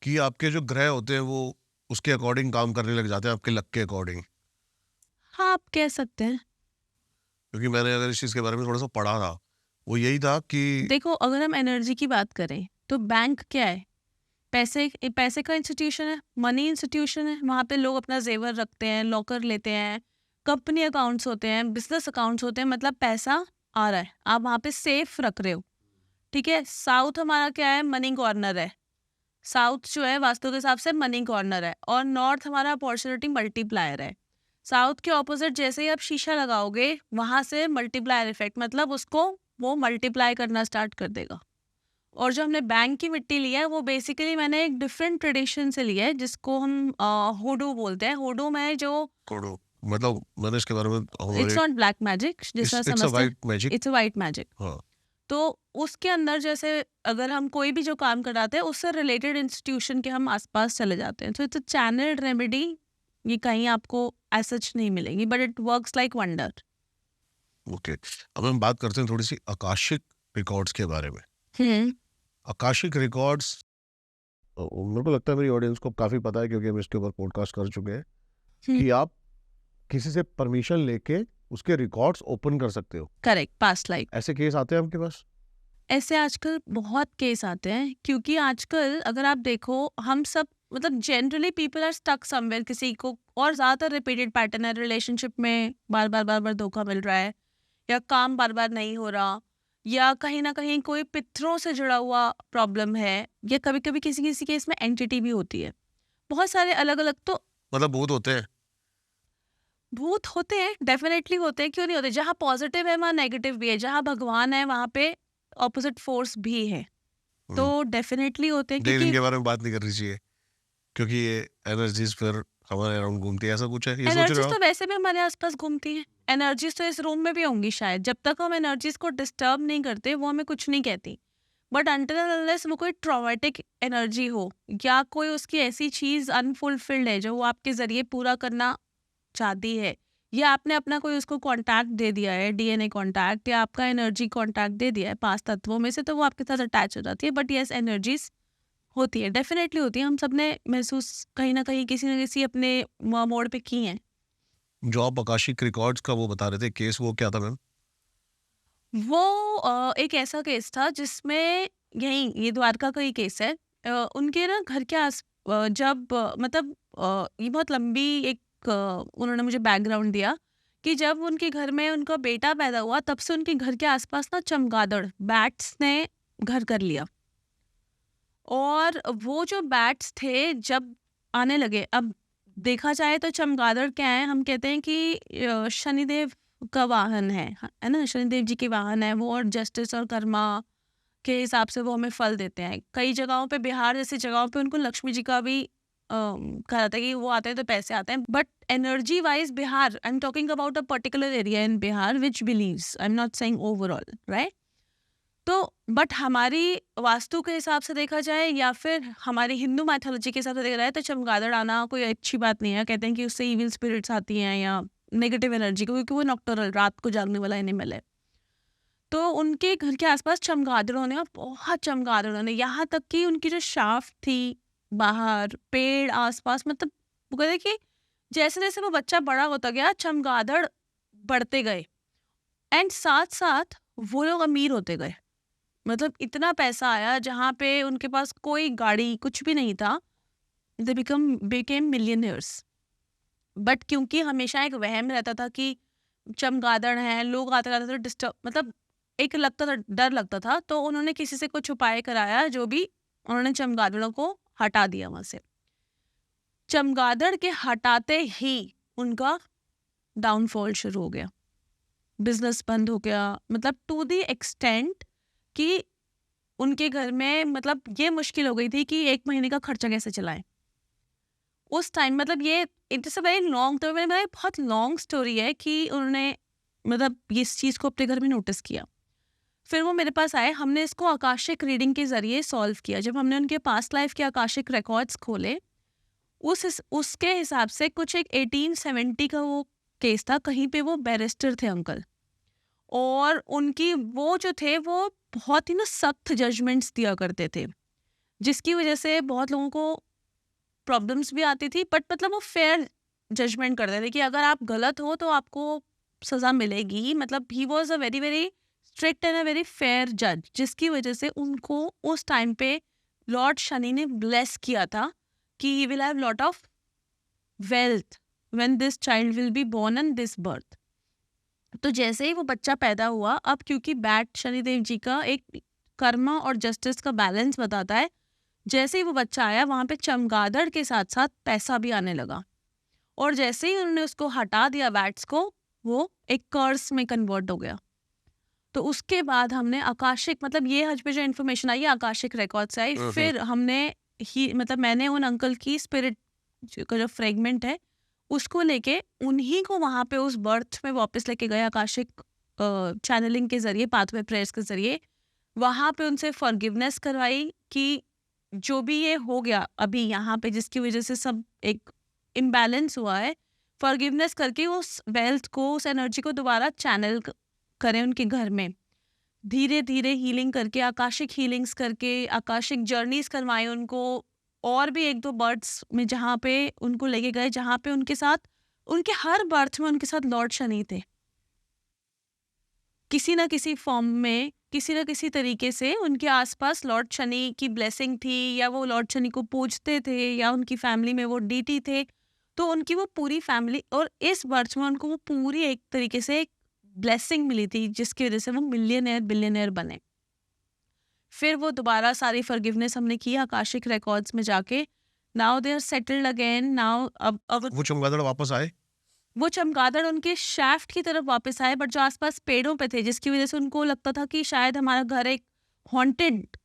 कि आपके जो ग्रह होते हैं वो उसके अकॉर्डिंग काम करने लग जाते हैं, आपके लक के अकॉर्डिंग। हाँ, आप कह सकते हैं। क्योंकि मैंने अगर इस चीज के बारे में थोड़ा सा पढ़ा था, वो यही था कि देखो, अगर हम एनर्जी की बात करें तो बैंक क्या है, पैसे का इंस्टीट्यूशन है, मनी इंस्टीट्यूशन है। वहाँ पे लोग अपना जेवर रखते हैं, लॉकर लेते हैं, कंपनी अकाउंट्स होते हैं, बिजनेस अकाउंट्स होते हैं, मतलब पैसा आ रहा है, आप वहाँ पे सेफ रख रहे हो, ठीक है। साउथ हमारा क्या है, मनी कॉर्नर है। साउथ जो है वास्तु के हिसाब से मनी कॉर्नर है, और नॉर्थ हमारा अपॉर्चुनिटी मल्टीप्लायर है। साउथ के ऑपोजिट जैसे ही आप शीशा लगाओगे, वहां से मल्टीप्लायर इफेक्ट, मतलब उसको वो मल्टीप्लाई करना स्टार्ट कर देगा। और जो हमने बैंक की मिट्टी लिया है, वो बेसिकली मैंने एक डिफरेंट ट्रेडिशन से लिया है, जिसको हम हुडू बोलते हैं। हुडू में जो, कोडो, मतलब मैंने इसके बारे में इट्स नॉट ब्लैक मैजिक जैसा इट्स अ समझते हैं, white magic. It's white magic. हाँ। तो उसके अंदर जैसे अगर हम कोई भी जो काम कराते हैं, उससे रिलेटेड इंस्टीट्यूशन के हम आसपास चले जाते हैं, तो इट्स अ चैनल रेमेडी। ये कहीं आपको एसच नहीं मिलेगी, but it works like wonder. Okay, अब हम बात करते हैं थोड़ी सी आकाशिक रिकॉर्ड्स के बारे में। आकाशिक रिकॉर्ड्स, मेरे को लगता है मेरी ऑडियंस को काफी पता है, क्योंकि हम इसके ऊपर पॉडकास्ट कर चुके हैं, कि आप किसी से परमिशन लेके उसके रिकॉर्ड्स ओपन कर सकते हो। Correct, past life. ऐसे केस आते हैं आपके पास? ऐसे आजकल बहुत केस आते हैं, क्योंकि आजकल अगर आप देखो, हम सब, मतलब generally people are stuck somewhere, किसी को, और ज़्यादातर रिपीटेड पैटर्न है, रिलेशनशिप में बार बार धोखा मिल रहा है, या काम बार बार नहीं हो रहा, या कहीं ना कहीं कोई पितरों से जुड़ा हुआ प्रॉब्लम है, या कभी कभी किसी किसी केस में एंटिटी भी होती है। बहुत सारे अलग अलग, तो मतलब भूत होते हैं? भूत होते हैं, डेफिनेटली होते हैं, क्यों नहीं होते। जहाँ पॉजिटिव है वहाँ नेगेटिव भी है, जहाँ भगवान है वहाँ पे ऑपोजिट फोर्स भी है, तो डेफिनेटली होते हैं। लेकिन क्योंकि इनके बारे में बात नहीं करनी चाहिए, क्योंकि ये एनर्जीज फिर हमारे अराउंड घूमती है, ऐसा कुछ है, ये सोच रहे एनर्जीज हो? तो वैसे भी हमारे आसपास घूमती हैं। एनर्जीज तो इस रूम में भी होंगी शायद, जब तक हम एनर्जीज को डिस्टर्ब नहीं करते वो हमें कुछ नहीं कहती। बट अनटिल अनलेस वो कोई ट्रॉमेटिक एनर्जी हो, या कोई उसकी ऐसी चीज अनफुलफिल्ड है जो वो आपके जरिए पूरा करना चाहती है, या आपने अपना कोई उसको कांटेक्ट दे दिया है, डीएनए कांटेक्ट, या आपका एनर्जी कांटेक्ट दे दिया है पांच तत्वों में से, तो वो आपके साथ अटैच हो जाती है। बट यस, एनर्जीज होती है, डेफिनेटली होती है। हम सबने महसूस कहीं ना कहीं किसी न किसी अपने मोड़ पे की हैं। जो आप आकाशिक रिकॉर्ड्स का वो बता रहे थे केस, वो क्या था मैम? वो एक ऐसा केस था जिसमें, यही ये द्वारका का ही केस है। उनके ना घर के जब मतलब ये बहुत लंबी एक उन्होंने मुझे बैकग्राउंड दिया, कि जब उनके घर में उनका बेटा पैदा हुआ, तब से उनके घर के आसपास ना चमगादड़, बैट्स ने घर कर लिया। और वो जो बैट्स थे जब आने लगे, अब देखा जाए तो चमगादड़ क्या है, हम कहते हैं कि शनिदेव का वाहन है ना, शनिदेव जी के वाहन है वो, और जस्टिस और कर्मा के हिसाब से वो हमें फल देते हैं। कई जगहों पे, बिहार जैसी जगहों पे, उनको लक्ष्मी जी का भी कहा जाता है कि वो आते हैं तो पैसे आते हैं। But energy wise Bihar, I am talking about a particular area in Bihar which believes, I am not saying overall, right. तो बट हमारी वास्तु के हिसाब से देखा जाए, या फिर हमारी हिंदू मैथोलॉजी के हिसाब से देखा जाए, तो चमगादड़ आना कोई अच्छी बात नहीं है। कहते हैं कि उससे इविल स्पिरिट्स आती हैं, या नेगेटिव एनर्जी, क्योंकि वो नॉक्टरल, रात को जागने वाला एनिमल है। तो उनके घर के आसपास चमगादड़ों ने, और बहुत चमगादड़ों ने, यहाँ तक कि उनकी जो शाफ्ट थी बाहर, पेड़ आसपास, मतलब वो कहते हैं कि जैसे जैसे वो बच्चा बड़ा होता गया चमगादड़ बढ़ते गए, एंड साथ साथ वो लोग अमीर होते गए। मतलब इतना पैसा आया, जहाँ पे उनके पास कोई गाड़ी कुछ भी नहीं था, दे बिकेम मिलियनियर्स। बट क्योंकि हमेशा एक वहम रहता था कि चमगादड़ हैं, लोग आते रहते थे, डिस्टर्ब, मतलब एक लगता था, डर लगता था, तो उन्होंने किसी से कुछ उपाय कराया, जो भी, उन्होंने चमगादड़ों को हटा दिया वहां से। चमगादड़ के हटाते ही उनका डाउनफॉल शुरू हो गया, बिजनेस बंद हो गया, मतलब टू द एक्सटेंट कि उनके घर में, मतलब ये मुश्किल हो गई थी कि 1 महीने का खर्चा कैसे चलाएं उस टाइम। मतलब ये it is a very long, तो मैंने बहुत लॉन्ग स्टोरी है कि उन्होंने मतलब इस चीज़ को अपने घर में नोटिस किया। फिर वो मेरे पास आए, हमने इसको आकाशिक रीडिंग के ज़रिए सॉल्व किया। जब हमने उनके पास्ट लाइफ के आकाशिक रिकॉर्ड्स खोले, उसके हिसाब से कुछ एक 1870 का वो केस था, कहीं पे वो बैरिस्टर थे अंकल, और उनकी वो जो थे वो बहुत ही ना सख्त जजमेंट्स दिया करते थे, जिसकी वजह से बहुत लोगों को प्रॉब्लम्स भी आती थी, बट मतलब वो फेयर जजमेंट करते थे कि अगर आप गलत हो तो आपको सज़ा मिलेगी। मतलब he was a very very strict and a very fair जज, जिसकी वजह से उनको उस टाइम पे लॉर्ड शनि ने ब्लेस किया था कि he will have lot of wealth when this child will be born in this birth. तो जैसे ही वो बच्चा पैदा हुआ, अब क्योंकि बैट शनिदेव जी का एक कर्मा और जस्टिस का बैलेंस बताता है, जैसे ही वो बच्चा आया वहाँ पे चमगादड़ के साथ साथ पैसा भी आने लगा, और जैसे ही उन्होंने उसको हटा दिया बैट्स को, वो एक कर्स में कन्वर्ट हो गया। तो उसके बाद हमने आकाशिक, मतलब ये हज पे जो इन्फॉर्मेशन आई है आकाशिक रिकॉर्ड से आई, फिर हमने ही, मतलब मैंने उन अंकल की स्पिरिट का जो फ्रेगमेंट है उसको लेके उन्हीं को वहाँ पे उस बर्थ में वापस लेके गए, आकाशिक चैनलिंग के जरिए, पाथवे प्रेयर्स के जरिए। वहाँ पे उनसे फॉरगिवनेस करवाई कि जो भी ये हो गया अभी यहाँ पे, जिसकी वजह से सब एक इम्बैलेंस हुआ है, फॉरगिवनेस करके उस वेल्थ को, उस एनर्जी को दोबारा चैनल करें उनके घर में। धीरे धीरे हीलिंग करके, आकाशिक हीलिंग्स करके, आकाशिक जर्नीज करवाए उनको, और भी 1-2 बर्ड्स में जहाँ पे उनको लेके गए, जहाँ पे उनके साथ, उनके हर बर्थ में उनके साथ लॉर्ड शनि थे, किसी ना किसी फॉर्म में, किसी ना किसी तरीके से उनके आसपास लॉर्ड शनि की ब्लेसिंग थी, या वो लॉर्ड शनि को पूजते थे, या उनकी फैमिली में वो डीटी थे। तो उनकी वो पूरी फैमिली, और इस बर्थ में उनको वो पूरी एक तरीके से एक ब्लेसिंग मिली थी, जिसकी वजह से वो मिलियनेयर बिलियनेयर बने। फिर वो दोबारा सारी फॉरगिवनेस हमने की आकाशिक रिकॉर्ड्स में जाके, now they are settled again. Now अब वो चमगादड़ वापस आए? वो चमगादड़ उनके शाफ्ट की तरफ वापस आए, बट जो आसपास पेड़ों पे थे, जिसकी वजह से उनको लगता था कि शायद हमारा घर एक हॉन्टेड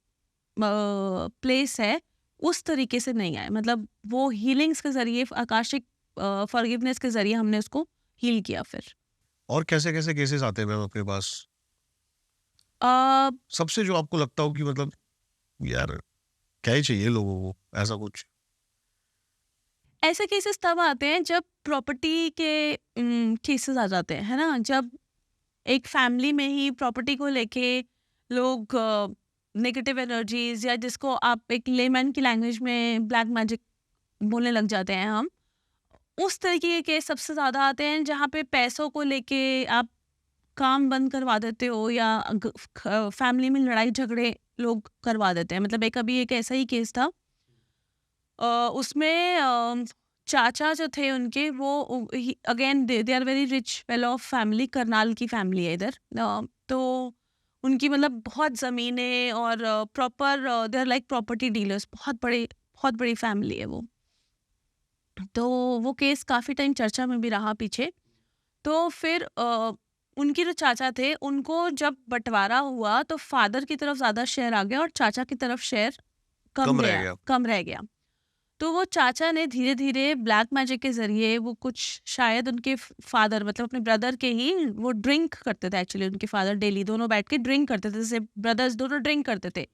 प्लेस है, उस तरीके से नहीं आए। मतलब वो हीलिंग्स के जरिए, आकाशिक फॉरगिवनेस के जरिए हमने उसको हील किया। फिर और कैसे कैसे केसेस आते हैं मैम आपके पास? अ, सबसे जो आपको लगता हो कि मतलब यार क्या ही चाहिए लोगों को, ऐसा कुछ? ऐसे केसेस तब आते हैं जब प्रॉपर्टी के केसेस आ जाते हैं, है ना, जब एक फैमिली में ही प्रॉपर्टी को लेके लोग नेगेटिव एनर्जीज, या जिसको आप एक लेमैन की लैंग्वेज में ब्लैक मैजिक बोलने लग जाते हैं हम, उस तरीके के केस सबसे ज़्यादा आते हैं, जहाँ पे पैसों को लेके आप काम बंद करवा देते हो, या फैमिली में लड़ाई झगड़े लोग करवा देते हैं। मतलब अभी एक ऐसा ही केस था, उसमें चाचा जो थे उनके, वो again they are very rich, well off family, Karnal की फैमिली है इधर। तो उनकी मतलब बहुत ज़मीनें, और proper they are like property dealers, बहुत बड़ी फैमिली है वो। तो वो केस काफ़ी टाइम चर्चा में भी रहा पीछे। तो फिर उनके जो चाचा थे, उनको जब बंटवारा हुआ तो फादर की तरफ ज़्यादा शेयर आ गया, और चाचा की तरफ शेयर कम रह गया। कम रह गया। तो वो चाचा ने धीरे धीरे ब्लैक मैजिक के जरिए, वो कुछ शायद उनके फादर, मतलब अपने ब्रदर के ही, वो ड्रिंक करते थे एक्चुअली, उनके फादर डेली दोनों बैठ के ड्रिंक करते थे, जैसे ब्रदर्स दोनों ड्रिंक करते थे।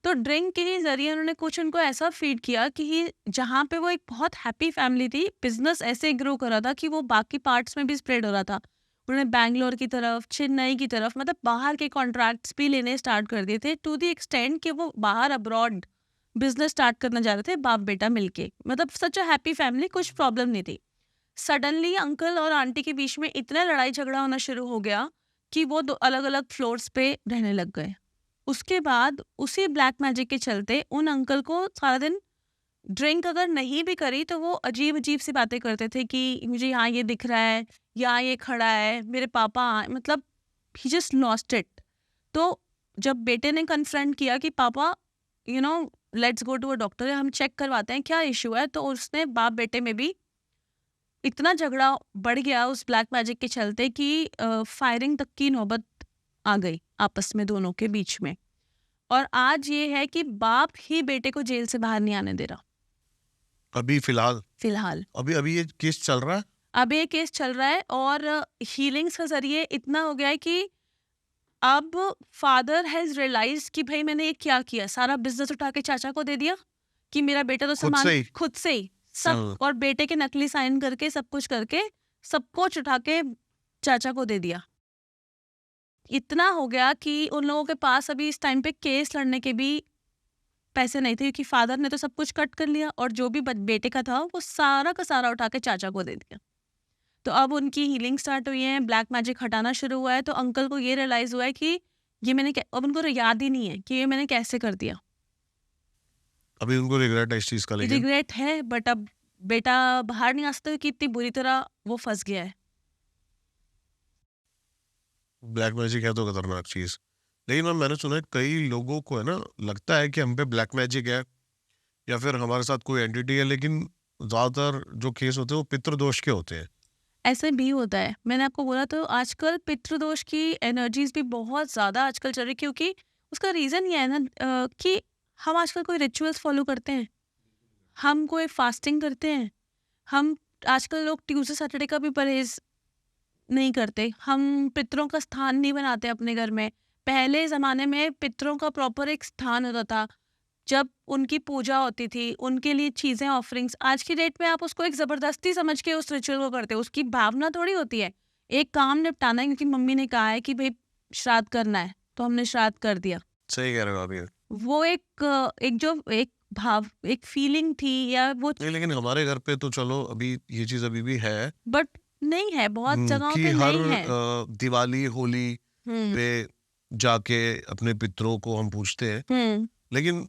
तो ड्रिंक के ही जरिए उन्होंने कुछ उनको ऐसा फीड किया कि जहाँ पे वो एक बहुत हैप्पी फैमिली थी, बिजनेस ऐसे ग्रो कर रहा था कि वो बाकी पार्ट्स में भी स्प्रेड हो रहा था। उन्होंने बैंगलोर की तरफ, चेन्नई की तरफ, मतलब बाहर के कॉन्ट्रैक्ट्स भी लेने स्टार्ट कर दिए थे, टू द एक्सटेंड कि वो बाहर अब्रॉड बिजनेस स्टार्ट करना चाह रहे थे बाप बेटा मिलके। मतलब सच अ हैप्पी फैमिली, कुछ प्रॉब्लम नहीं थी। सडनली अंकल और आंटी के बीच में इतना लड़ाई झगड़ा होना शुरू हो गया कि वो दो अलग अलग फ्लोर्स पे रहने लग गए। उसके बाद उसी ब्लैक मैजिक के चलते उन अंकल को सारा दिन ड्रिंक अगर नहीं भी करी तो वो अजीब अजीब सी बातें करते थे कि मुझे यहाँ ये दिख रहा है, यहाँ ये खड़ा है, मेरे पापा मतलब ही जस्ट लॉस्ट इट। तो जब बेटे ने कन्फ्रंट किया कि पापा let's go to a doctor, हम चेक करवाते हैं क्या इशू है, तो उसने बाप बेटे में भी इतना झगड़ा बढ़ गया उस ब्लैक मैजिक के चलते कि फायरिंग तक की नौबत आ गई आपस में दोनों के बीच में। और आज ये है कि बाप ही बेटे को जेल से बाहर नहीं आने दे रहा अभी फिलहाल फिलहाल। अभी ये केस चल रहा है। अब ये केस चल रहा है और हीलिंग्स का जरिए इतना हो गया है कि अब फादर हैज रियलाइज कि भाई मैंने ये क्या किया, सारा बिजनेस उठा के चाचा को दे दिया कि मेरा बेटा तो खुद सामान से ही? खुद से ही सब, और बेटे के नकली साइन करके सब कुछ करके सब कुछ उठा के चाचा को दे दिया। इतना हो गया कि उन लोगों के पास अभी इस टाइम पे केस लड़ने के भी पैसे नहीं थे, क्योंकि फादर ने तो सब कुछ कट कर लिया और जो भी बेटे का था वो सारा का सारा उठा के चाचा को दे दिया। तो अब उनकी हीलिंग स्टार्ट हुई है, ब्लैक मैजिक हटाना शुरू हुआ है। तो अंकल को ये रियलाइज हुआ है कि ये मैंने अब उनको याद ही नहीं है कि ये मैंने कैसे कर दिया। अभी उनको रिग्रेट है इस चीज का, लेकिन रिग्रेट है, बट अब बेटा बाहर नहीं आ सकता कि इतनी बुरी तरह वो फंस गया है। ब्लैक मैजिक है तो खतरनाक चीज। लेकिन मैम मैंने सुना है कई लोगों को है ना लगता है कि हम पे ब्लैक मैजिक है या फिर हमारे साथ कोई एंटिटी है, लेकिन ज्यादातर जो केस होते हैं वो पितृदोष के होते हैं। ऐसे भी होता है, मैंने आपको बोला तो आजकल पितृदोष की एनर्जीज भी बहुत ज़्यादा आजकल चल रही, क्योंकि उसका रीज़न ये है ना कि हम आजकल कोई रिचुअल्स फॉलो करते हैं, हम कोई फास्टिंग करते हैं, हम आजकल लोग ट्यूसडे सैटरडे का भी परहेज नहीं करते, हम पितरों का स्थान नहीं बनाते अपने घर में। पहले ज़माने में पितरों का प्रॉपर एक स्थान होता था, जब उनकी पूजा होती थी, उनके लिए चीज़ें ऑफरिंग्स। आज की डेट में आप उसको एक ज़बरदस्ती समझ के उस रिचुअल को करते हो, उसकी भावना थोड़ी होती है। एक काम निपटाना है क्योंकि मम्मी ने कहा है कि भाई श्राद्ध करना है तो हमने श्राद्ध कर दिया। सही कह रहे हो आप ये। वो एक भाव, एक फीलिंग थी या वो, नहीं, लेकिन हमारे घर पे तो चलो अभी ये चीज अभी भी है बट नहीं है, बहुत जगहों कि पे हर नहीं है। दिवाली होली हम्म पे जाके अपने पितरों को हम पूछते हैं। हम्म लेकिन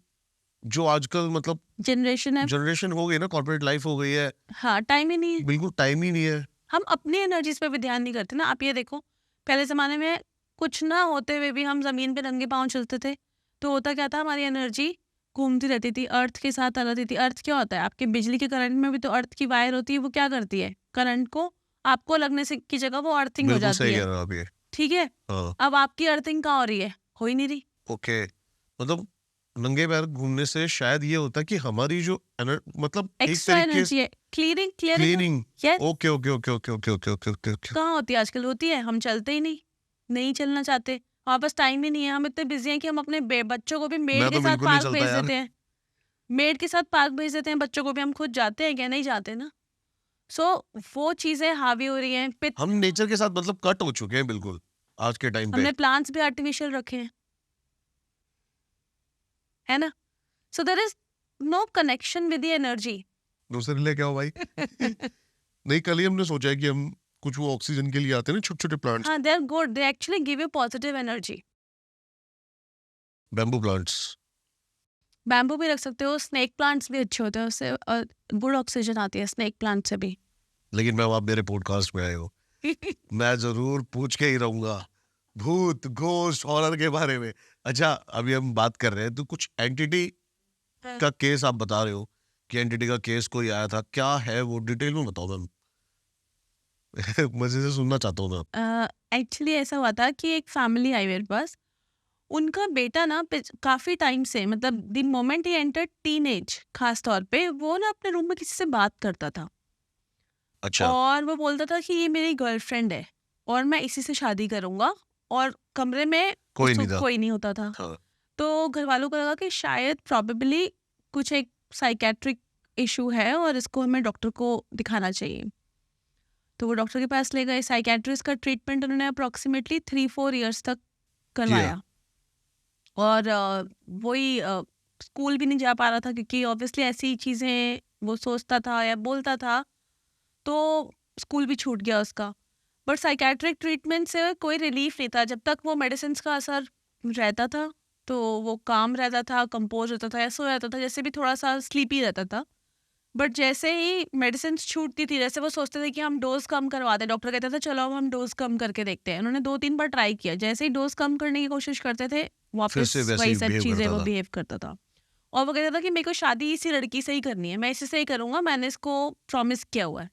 जो आजकल मतलब जनरेशन है, जनरेशन हो गई ना, कॉर्पोरेट लाइफ हो गई है, हाँ टाइम ही नहीं है। बिल्कुल टाइम ही नहीं है। हम अपनी एनर्जीज पे भी ध्यान नहीं करते ना। आप ये देखो, पहले ज़माने में कुछ ना होते हुए भी हम ज़मीन पे नंगे पाँव चलते थे, तो होता क्या था, हमारी एनर्जी घूमती रहती थी, अर्थ के साथ रहती थी। अर्थ क्या होता है, आपके बिजली के करंट में भी तो अर्थ की वायर होती है, वो क्या करती है, करंट को आपको लगने से की जगह वो अर्थिंग हो बिल्कुल जाती सही है, कह रहे हो आप ये। ठीक है। हाँ, अब आपकी अर्थिंग कहाँ हो रही है, हो ही नहीं रही। ओके। मतलब नंगे पैर घूमने से शायद ये होता है कि हमारी जो मतलब एक एक्स्ट्रा तरीके एनर्जी है, clearing cleaning. Yes. Okay okay okay okay okay okay okay okay okay. कहाँ होती है आजकल, होती है, हम चलते ही नहीं चलना चाहते, हमारे पास टाइम ही नहीं है। हम इतने बिजी हैं कि हम अपने बच्चों को भी मेड मैं के तो साथ बिल्कुल नहीं पार्क चलता भेज यार। देते हैं, मेड के साथ पार्क भेज देते हैं बच्चों को भी। हम खुद जाते हैं क्या, नहीं जाते ना। सो वो चीजें हावी हो रही हैं। हम नेचर के साथ मतलब कट हो चुके हैं बिल्कुल आज के टाइम पे। हमने प्लांट्स भी आर्टिफिशियल रखे हैं, है ना। So there is no connection with the energy. दूसरे लिए क्या हो भाई? नहीं, कल ही हमने सोचा है कि हम कुछ वो ऑक्सीजन के लिए आते हैं ना छोटे छोटे प्लांट्स, हाँ, they are good, they actually give you positive energy. Bamboo plants. Bamboo भी रख सकते हो, स्नेक प्लांट्स भी अच्छे होते हैं, उससे गुड ऑक्सीजन आती है स्नेक प्लांट से भी। लेकिन मैम आप मेरे पॉडकास्ट में आए हो, मैं जरूर पूछ के ही रहूंगा भूत घोस्ट हॉरर के बारे में। अच्छा, अभी हम बात कर रहे हैं तो कुछ एंटिटी का केस आप बता रहे हो कि एंटिटी का केस कोई आया था, क्या है वो डिटेल में बताओ मैम। मजे से सुनना चाहता हूँ मैं। एक्चुअली ऐसा हुआ था कि एक फैमिली आई मेरे पास, उनका बेटा ना काफी टाइम से, मतलब the moment he enter teenage, खास तौर पे वो ना अपने रूम में किसी से बात करता था अच्छा, और वो बोलता था कि ये मेरी गर्लफ्रेंड है और मैं इसी से शादी करूंगा, और कमरे में कोई नहीं था। कोई नहीं होता था। हाँ, तो घर वालों को लगा कि शायद प्रॉबेबली कुछ एक साइकेट्रिक इशू है और इसको हमें डॉक्टर को दिखाना चाहिए। तो वो डॉक्टर के पास ले गए। साइकेट्रिस्ट का ट्रीटमेंट उन्होंने अप्रॉक्सीमेटली 3-4 ईयर्स तक करवाया। और वही स्कूल भी नहीं जा पा रहा था क्योंकि ऑब्वियसली ऐसी चीज़ें वो सोचता था या बोलता था, तो स्कूल भी छूट गया उसका। बट साइकेट्रिक ट्रीटमेंट से कोई रिलीफ नहीं था। जब तक वो मेडिसिन का असर रहता था तो वो काम रहता था, कंपोज होता था, ऐसा रहता था जैसे भी थोड़ा सा स्लीपी रहता था। बट जैसे ही मेडिसिन छूटती थी, जैसे वो सोचते थे कि हम डोज कम करवा दें, डॉक्टर कहता था चलो अब हम डोज कम करके देखते हैं। उन्होंने 2-3 बार ट्राई किया, जैसे ही डोज कम करने की कोशिश करते थे वापस से वैसे वही ही सब behave चीज़ें करता वो था। बिहेव करता था। और वो कहता था कि मेरे को शादी इसी लड़की से ही करनी है, मैं इसी से ही करूँगा, मैंने इसको प्रॉमिस किया हुआ है।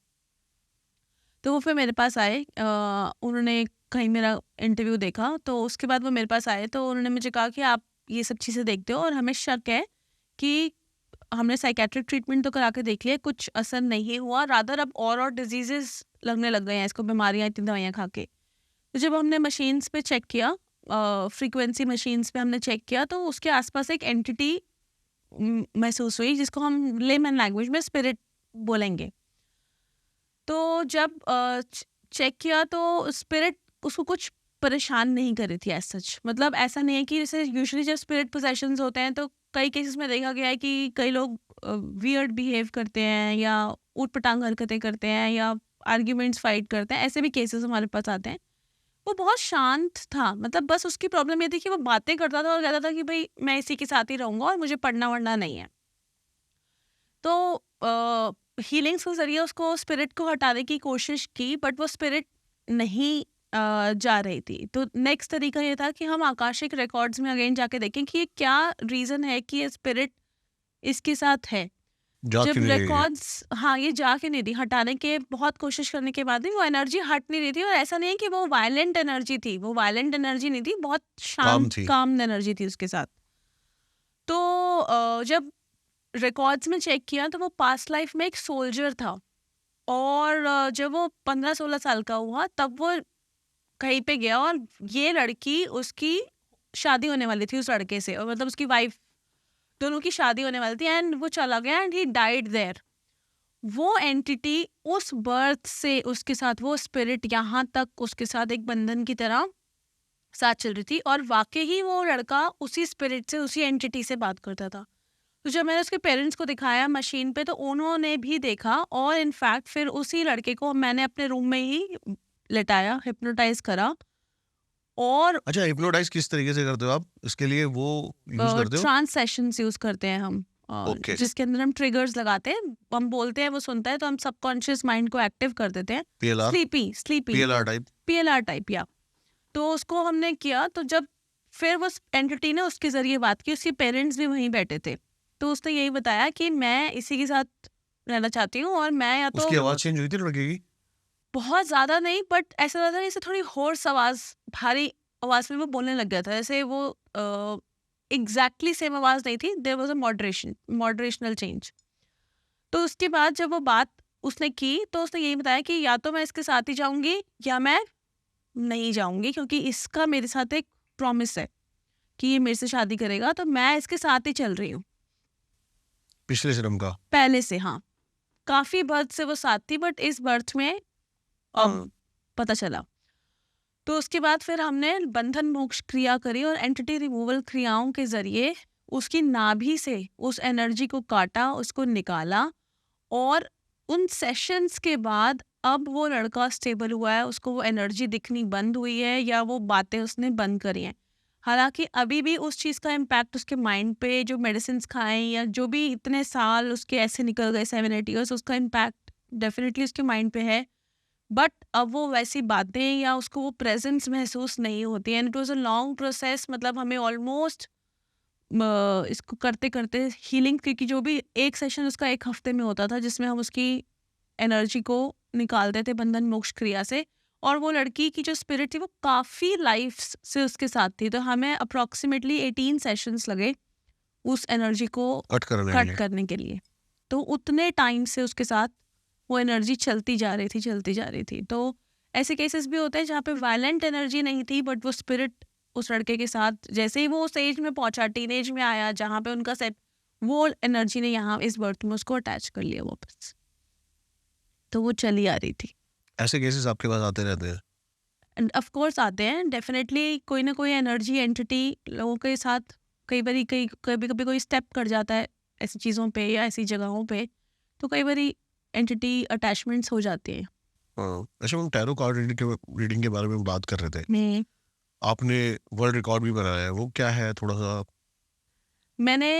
तो वो फिर मेरे पास आए, उन्होंने कहीं मेरा इंटरव्यू देखा, तो उसके बाद वो मेरे पास आए तो उन्होंने मुझे कहा कि आप ये सब चीज़ें देखते हो और हमें शक है कि हमने साइकेट्रिक ट्रीटमेंट तो करा के देख लिया, कुछ असर नहीं हुआ, रादर अब और डिजीजेस लगने लग गए हैं इसको, बीमारियां इतनी दवाइयाँ खा के। तो जब हमने मशीन्स पे चेक किया, फ्रीक्वेंसी मशीन्स पे हमने चेक किया, तो उसके आसपास एक एंटिटी महसूस हुई जिसको हम लेमन लैंग्वेज में स्पिरिट बोलेंगे। तो जब चेक किया तो स्पिरिट उसको कुछ परेशान नहीं कर रही थी एज सच। मतलब ऐसा नहीं है कि जैसे यूजुअली जब स्पिरिट पोसेशंस होते हैं तो कई केसेस में देखा गया है कि कई लोग वियर्ड बिहेव करते हैं या ऊट पटांग हरकतें करते हैं या आर्ग्यूमेंट्स फाइट करते हैं, ऐसे भी केसेस हमारे पास आते हैं। वो बहुत शांत था, मतलब बस उसकी प्रॉब्लम ये थी कि वो बातें करता था और कहता था कि भाई मैं इसी के साथ ही रहूंगा और मुझे पढ़ना वढ़ना नहीं है। तो हीलिंग्स के जरिए उसको स्पिरिट को हटाने की कोशिश की, बट वो स्पिरिट नहीं जा रही थी। तो नेक्स्ट तरीका ये था कि हम आकाशिक रिकॉर्ड्स में अगेन जाके देखें कि ये क्या रीज़न है कि ये स्पिरिट इसके साथ है। जब रिकॉर्ड्स, हाँ, ये जाके नहीं थी, हटाने के बहुत कोशिश करने के बाद भी वो एनर्जी हट नहीं रही थी। और ऐसा नहीं है कि वो वायलेंट एनर्जी थी, वो वायलेंट एनर्जी नहीं थी, बहुत शांत काम एनर्जी थी उसके साथ। तो जब रिकॉर्ड्स में चेक किया तो वो पास्ट लाइफ में एक सोल्जर था और जब वो 15-16 साल का हुआ तब वो कहीं पे गया और ये लड़की, उसकी शादी होने वाली थी उस लड़के से, और मतलब उसकी वाइफ, दोनों की शादी होने वाली थी, एंड वो चला गया एंड ही डाइड देयर। वो एंटिटी उस बर्थ से उसके साथ, वो स्पिरिट यहाँ तक उसके साथ एक बंधन की तरह साथ चल रही थी और वाकई ही वो लड़का उसी स्पिरिट से, उसी एंटिटी से बात करता था। तो जब मैंने उसके पेरेंट्स को दिखाया मशीन पे तो उन्होंने भी देखा और इनफैक्ट फिर उसी लड़के को मैंने अपने रूम में ही लेटाया, हिप्नोटाइज करा। और अच्छा, हिप्नोटाइज किस तरीके से करते हो आप? इसके लिए वो यूज करते हो? ट्रांस सेशंस यूज करते हैं हम, Okay. जिसके अंदर हम ट्रिगर्स लगाते हैं, हम बोलते हैं, वो सुनता है, तो हम सबकॉन्शियस माइंड को एक्टिव कर देते हैं। PLR स्लीपी PLR टाइप या। तो उसको हमने किया, तो जब फिर वो एंटिटी ने उसके जरिए बात की, उसके पेरेंट्स भी वहीं बैठे थे, तो उसने यही बताया कि मैं इसी के साथ रहना चाहती हूँ और मैं या तो उसकी आवाज चेंज हुई थी लड़के की? बहुत ज्यादा नहीं, बट ऐसा लगा था जैसे थोड़ी होर्स आवाज, भारी आवाज में वो बोलने लग गया था, जैसे वो एग्जैक्टली सेम आवाज नहीं थी, देयर वाज अ मॉडरेशनल चेंज। तो उसके बाद जब वो बात उसने की तो उसने यही बताया कि या तो मैं इसके साथ ही जाऊंगी या मैं नहीं जाऊंगी, क्योंकि इसका मेरे साथ एक प्रॉमिस है कि ये मेरे से शादी करेगा, तो मैं इसके साथ ही चल रही हूँ पिछले जन्म का? पहले से, हाँ, काफी बर्थ से वो साथ थी, बट इस बर्थ में पता चला। तो उसके बाद फिर हमने बंधन मोक्ष क्रिया करी और एंटिटी रिमूवल क्रियाओं के जरिए उसकी नाभि से उस एनर्जी को काटा, उसको निकाला, और उन सेशंस के बाद अब वो लड़का स्टेबल हुआ है, उसको वो एनर्जी दिखनी बंद हुई है या वो बातें उसने बंद करी हैं। हालांकि अभी भी उस चीज़ का इम्पैक्ट उसके माइंड पे, जो मेडिसिन खाएं या जो भी इतने साल उसके ऐसे निकल गए 7-8 ईयर्स, उसका इम्पैक्ट डेफिनेटली उसके माइंड पे है, बट अब वो वैसी बातें या उसको वो प्रेजेंस महसूस नहीं होती है। And it was a long process, मतलब हमें ऑलमोस्ट इसको करते करते हीलिंग, क्योंकि जो भी एक सेशन उसका 1 हफ्ते में होता था जिसमें हम उसकी एनर्जी को निकालते थे बंधन मोक्ष क्रिया से, और वो लड़की की जो स्पिरिट थी वो काफ़ी लाइफ से उसके साथ थी, तो हमें अप्रॉक्सीमेटली 18 सेशंस लगे उस एनर्जी को कट करने के लिए। तो उतने टाइम से उसके साथ वो एनर्जी चलती जा रही थी। तो ऐसे केसेस भी होते हैं जहाँ पे वायलेंट एनर्जी नहीं थी, बट वो स्पिरिट उस लड़के के साथ, जैसे ही वो उस एज में पहुंचा, टीनेज में आया, जहाँ पे उनका सेट, वो एनर्जी ने यहाँ इस बर्थ में उसको अटैच कर लिया वापस, तो वो चली आ रही थी। ऐसे केसेस आपके पास आते रहते हैं? एंड ऑफ कोर्स आते हैं डेफिनेटली, कोई ना कोई एनर्जी एंटिटी लोगों के साथ कई बारी कई कभी कभी कोई स्टेप कर जाता है ऐसी चीज़ों पे या ऐसी जगहों पे, तो कई बारी एंटिटी अटैचमेंट्स हो जाती हैं। हाँ, अच्छा, हम टैरो कार्ड रीडिंग के बारे में बात कर रहे थे। मैं आपने वर्ल्ड रिकॉर्ड भी बनाया है, वो क्या है थोड़ा सा? मैंने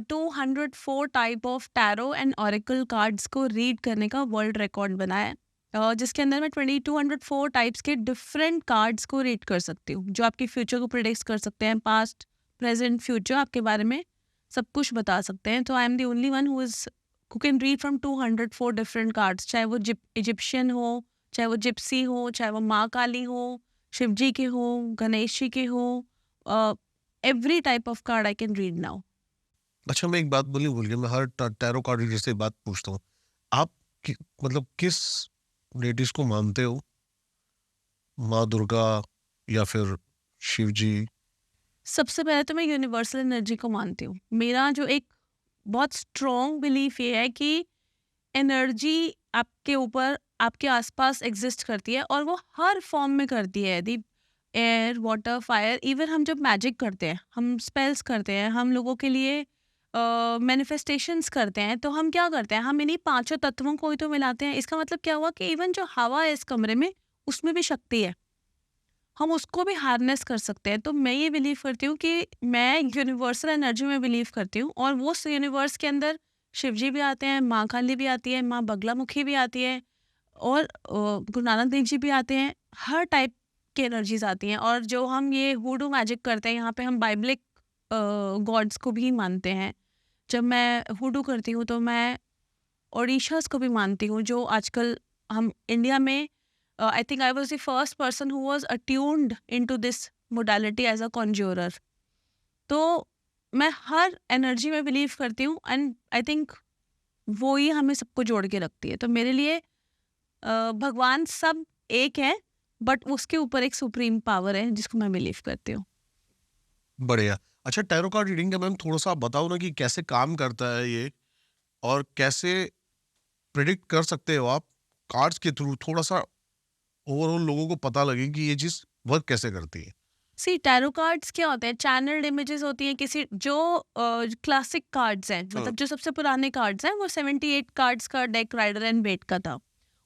204 type of tarot and oracle cards को रीड करने का वर्ल्ड रिकॉर्ड बनाया है, जिसके अंदर मैं 204 टाइप्स के डिफरेंट कार्ड्स को रीड कर सकती हूँ, जो आपकी फ्यूचर को प्रिडिक्ट कर सकते हैं, पास्ट प्रेजेंट फ्यूचर आपके बारे में सब कुछ बता सकते हैं। तो I am the only one who can read from 204 different cards, चाहे वो इजिप्शियन हो, चाहे वो जिप्सी हो, चाहे वो माँ काली हो, शिव जी के हो, गणेश जी के हो, every type of card I can read now. अच्छा, मैं एक बात बोलनी भूल गया, मैं हर टैरो कार्ड रीडर से एक बात पूछता हूँ। आप मतलब किस डेटीज को मानते हो? माँ दुर्गा या फिर शिव जी? सबसे पहले तो मैं यूनिवर्सल एनर्जी को मानती हूँ। मेरा जो एक बहुत स्ट्रॉन्ग बिलीफ ये है कि एनर्जी आपके ऊपर, आपके आसपास एग्जिस्ट करती है और वो हर फॉर्म में करती है। दी एयर, वाटर, फायर, इवन हम जब मैजिक करते हैं, हम स्पेल्स करते हैं, हम लोगों के लिए मैनिफेस्टेशंस करते हैं, तो हम क्या करते हैं, हम इन्हीं पांचों तत्वों को ही तो मिलाते हैं। इसका मतलब क्या हुआ कि इवन जो हवा है इस कमरे में, उसमें भी शक्ति है, हम उसको भी हार्नेस कर सकते हैं। तो मैं ये बिलीव करती हूँ कि मैं यूनिवर्सल एनर्जी में बिलीव करती हूँ, और वो यूनिवर्स के अंदर शिव जी भी आते हैं, माँ काली भी आती है, माँ बगलामुखी भी आती है, और गुरु नानक देव जी भी आते हैं। हर टाइप की एनर्जीज आती हैं। और जो हम ये हुडू मैजिक करते हैं, यहाँ पे हम बाइबलिक गॉड्स को भी मानते हैं। जब मैं हुडू करती हूँ तो मैं ओडिशास को भी मानती हूँ, जो आजकल हम इंडिया में, I think I was the first person who was attuned in to this modality as a conjuror. तो मैं हर एनर्जी में बिलीव करती हूँ, एंड आई थिंक वो ही हमें सबको जोड़ के रखती है। तो मेरे लिए भगवान सब एक है, बट उसके ऊपर एक सुप्रीम पावर है जिसको मैं बिलीव करती हूँ। बढ़िया। अच्छा, टैरो कार्ड रीडिंग का मैम थोड़ा सा आप बताओ ना कि कैसे काम करता है ये, और कैसे प्रिडिक्ट कर सकते हो आप कार्ड्स के थ्रू? थोड़ा सा ओवरऑल लोगों को पता लगे कि ये चीज वर्क कैसे करती है। सी टैरो कार्ड्स क्या होते हैं, चैनल्ड इमेजेस होती हैं किसी जो क्लासिक कार्ड्स हैं, हाँ। मतलब जो सबसे पुराने कार्ड्स हैं, वो 78 कार्ड्स का डेक राइडर एंड वेट का था।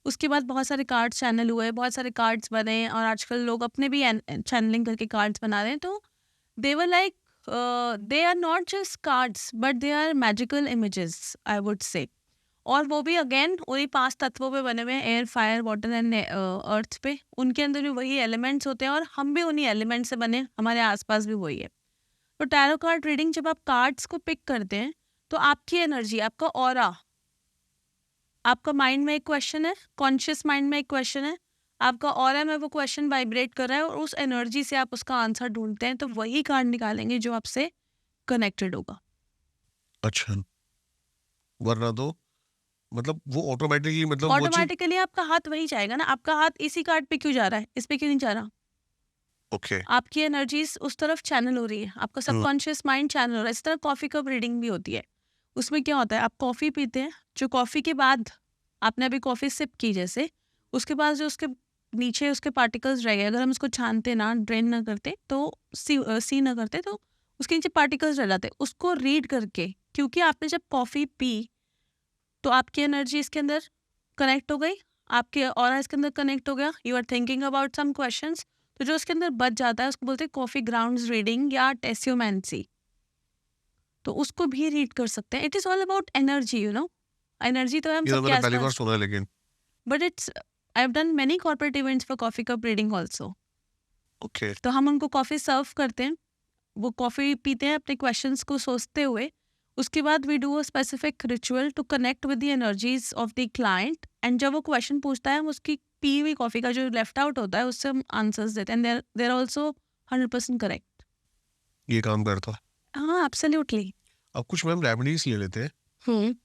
उसके बाद बहुत सारे कार्ड्स चैनल हुए, बहुत सारे कार्ड्स बने, और आजकल लोग अपने भी चैनलिंग करके कार्ड्स बना रहे हैं। तो they were like, they are not just cards but they are magical images, I would say. और वो भी अगेन उन्हीं 5 तत्वों पे बने हुए हैं, air, fire, water and earth पे। उनके अंदर भी वही एलिमेंट्स होते हैं, और हम भी उन्हीं एलिमेंट से बने, हमारे आसपास भी वही है। तो टैरो कार्ड रीडिंग, जब आप कार्ड्स को पिक करते हैं, तो आपकी एनर्जी, आपका ऑरा, आपका माइंड में एक क्वेश्चन है, कॉन्शियस माइंड में एक क्वेश्चन है, आपका ऑरा में वो क्वेश्चन वाइब्रेट कर रहा है, और उस एनर्जी से आप उसका आंसर ढूंढते हैं, तो वही कार्ड निकालेंगे जो आपसे कनेक्टेड होगा। अच्छा, वरना तो मतलब वो ऑटोमेटिकली, मतलब वो चीज। ऑटोमेटिकली आपका हाथ वही जाएगा ना, आपका हाथ इसी कार्ड पे क्यों जा रहा है, इस पे क्यों नहीं जा रहा? ओके। आपकी एनर्जीज उस तरफ चैनल हो रही है, आपका सबकॉन्शियस माइंड चैनल हो रहा है। इस तरह कॉफी कप रीडिंग भी होती है। उसमें क्या होता है, आप कॉफी पीते हैं, जो कॉफी के बाद आपने अभी कॉफी सिप की, जैसे उसके बाद जो उसके नीचे उसके पार्टिकल्स रह गए, अगर हम उसको छानते ना, ड्रेन ना करते, तो सी ना करते, तो उसके नीचे पार्टिकल्स रह जाते। उसको रीड करके, क्योंकि आपने जब कॉफी पी, तो आपकी एनर्जी इसके अंदर कनेक्ट हो गई, आपके ऑरा इसके अंदर कनेक्ट हो गया, you are thinking about some questions, तो जो उसके अंदर बच जाता है उसको बोलते हैं कॉफी ग्राउंड्स रीडिंग या टेस्योमेंसी। तो उसको भी रीड कर सकते हैं। It is all about energy, you know. Energy तो है हम ये तो सबके मैंने पहली बार आसपास, सुना है, लेकिन but it's, I have done many corporate events for coffee cup reading also. Okay. तो हम उनको कॉफी सर्व करते हैं, वो कॉफी पीते हैं अपने क्वेश्चंस को सोचते हुए। उसके बाद we do a specific ritual to connect with the energies of the client, एंड जब वो क्वेश्चन पूछता है, हम उसकी पी हुई कॉफी का जो लेफ्ट आउट होता है, उससे हम आंसर्स देते हैं, एंड देर आल्सो 100% करेक्ट। ये काम करता है। हाँ, एब्सोल्युटली। अब कुछ मैम रेमेडीज ले लेते हैं। हम्म।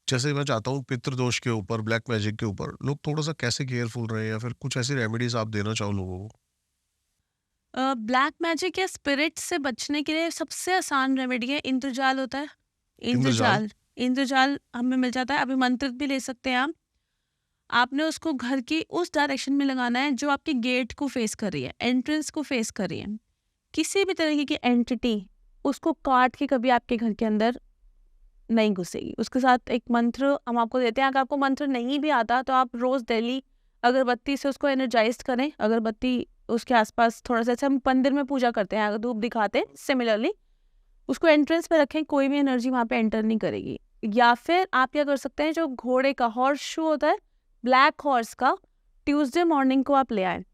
जैसे मैं चाहता हूँ पितृदोष के ऊपर, ब्लैक मैजिक के ऊपर लोग थोड़ा सा कैसे केयरफुल रहे, या फिर कुछ ऐसी रेमेडीज आप देना चाहो लोगों को? ब्लैक मैजिक या स्पिरिट से बचने के लिए सबसे आसान रेमेडी है, इंद्रजाल होता है। इंद्रजाल? इंद्रजाल, इंद्रजाल हमें मिल जाता है, अभिमंत्रित भी ले सकते हैं आप। आपने उसको घर की उस डायरेक्शन में लगाना है जो आपके गेट को फेस कर रही है, एंट्रेंस को फेस कर रही है। किसी भी तरीके की एंटिटी उसको काट के कभी आपके घर के अंदर नहीं घुसेगी। उसके साथ एक मंत्र हम आपको देते हैं। अगर आपको मंत्र नहीं भी आता तो आप रोज डेली अगरबत्ती से उसको एनर्जाइज करें। अगरबत्ती उसके आसपास थोड़ा सा, जैसे हम मंदिर में पूजा करते हैं, अगर धूप दिखाते हैं, सिमिलरली उसको एंट्रेंस पे रखें, कोई भी एनर्जी वहाँ पे एंटर नहीं करेगी। या फिर आप क्या कर सकते हैं, जो घोड़े का हॉर्स शू होता है, ब्लैक हॉर्स का, ट्यूसडे मॉर्निंग को आप ले आए।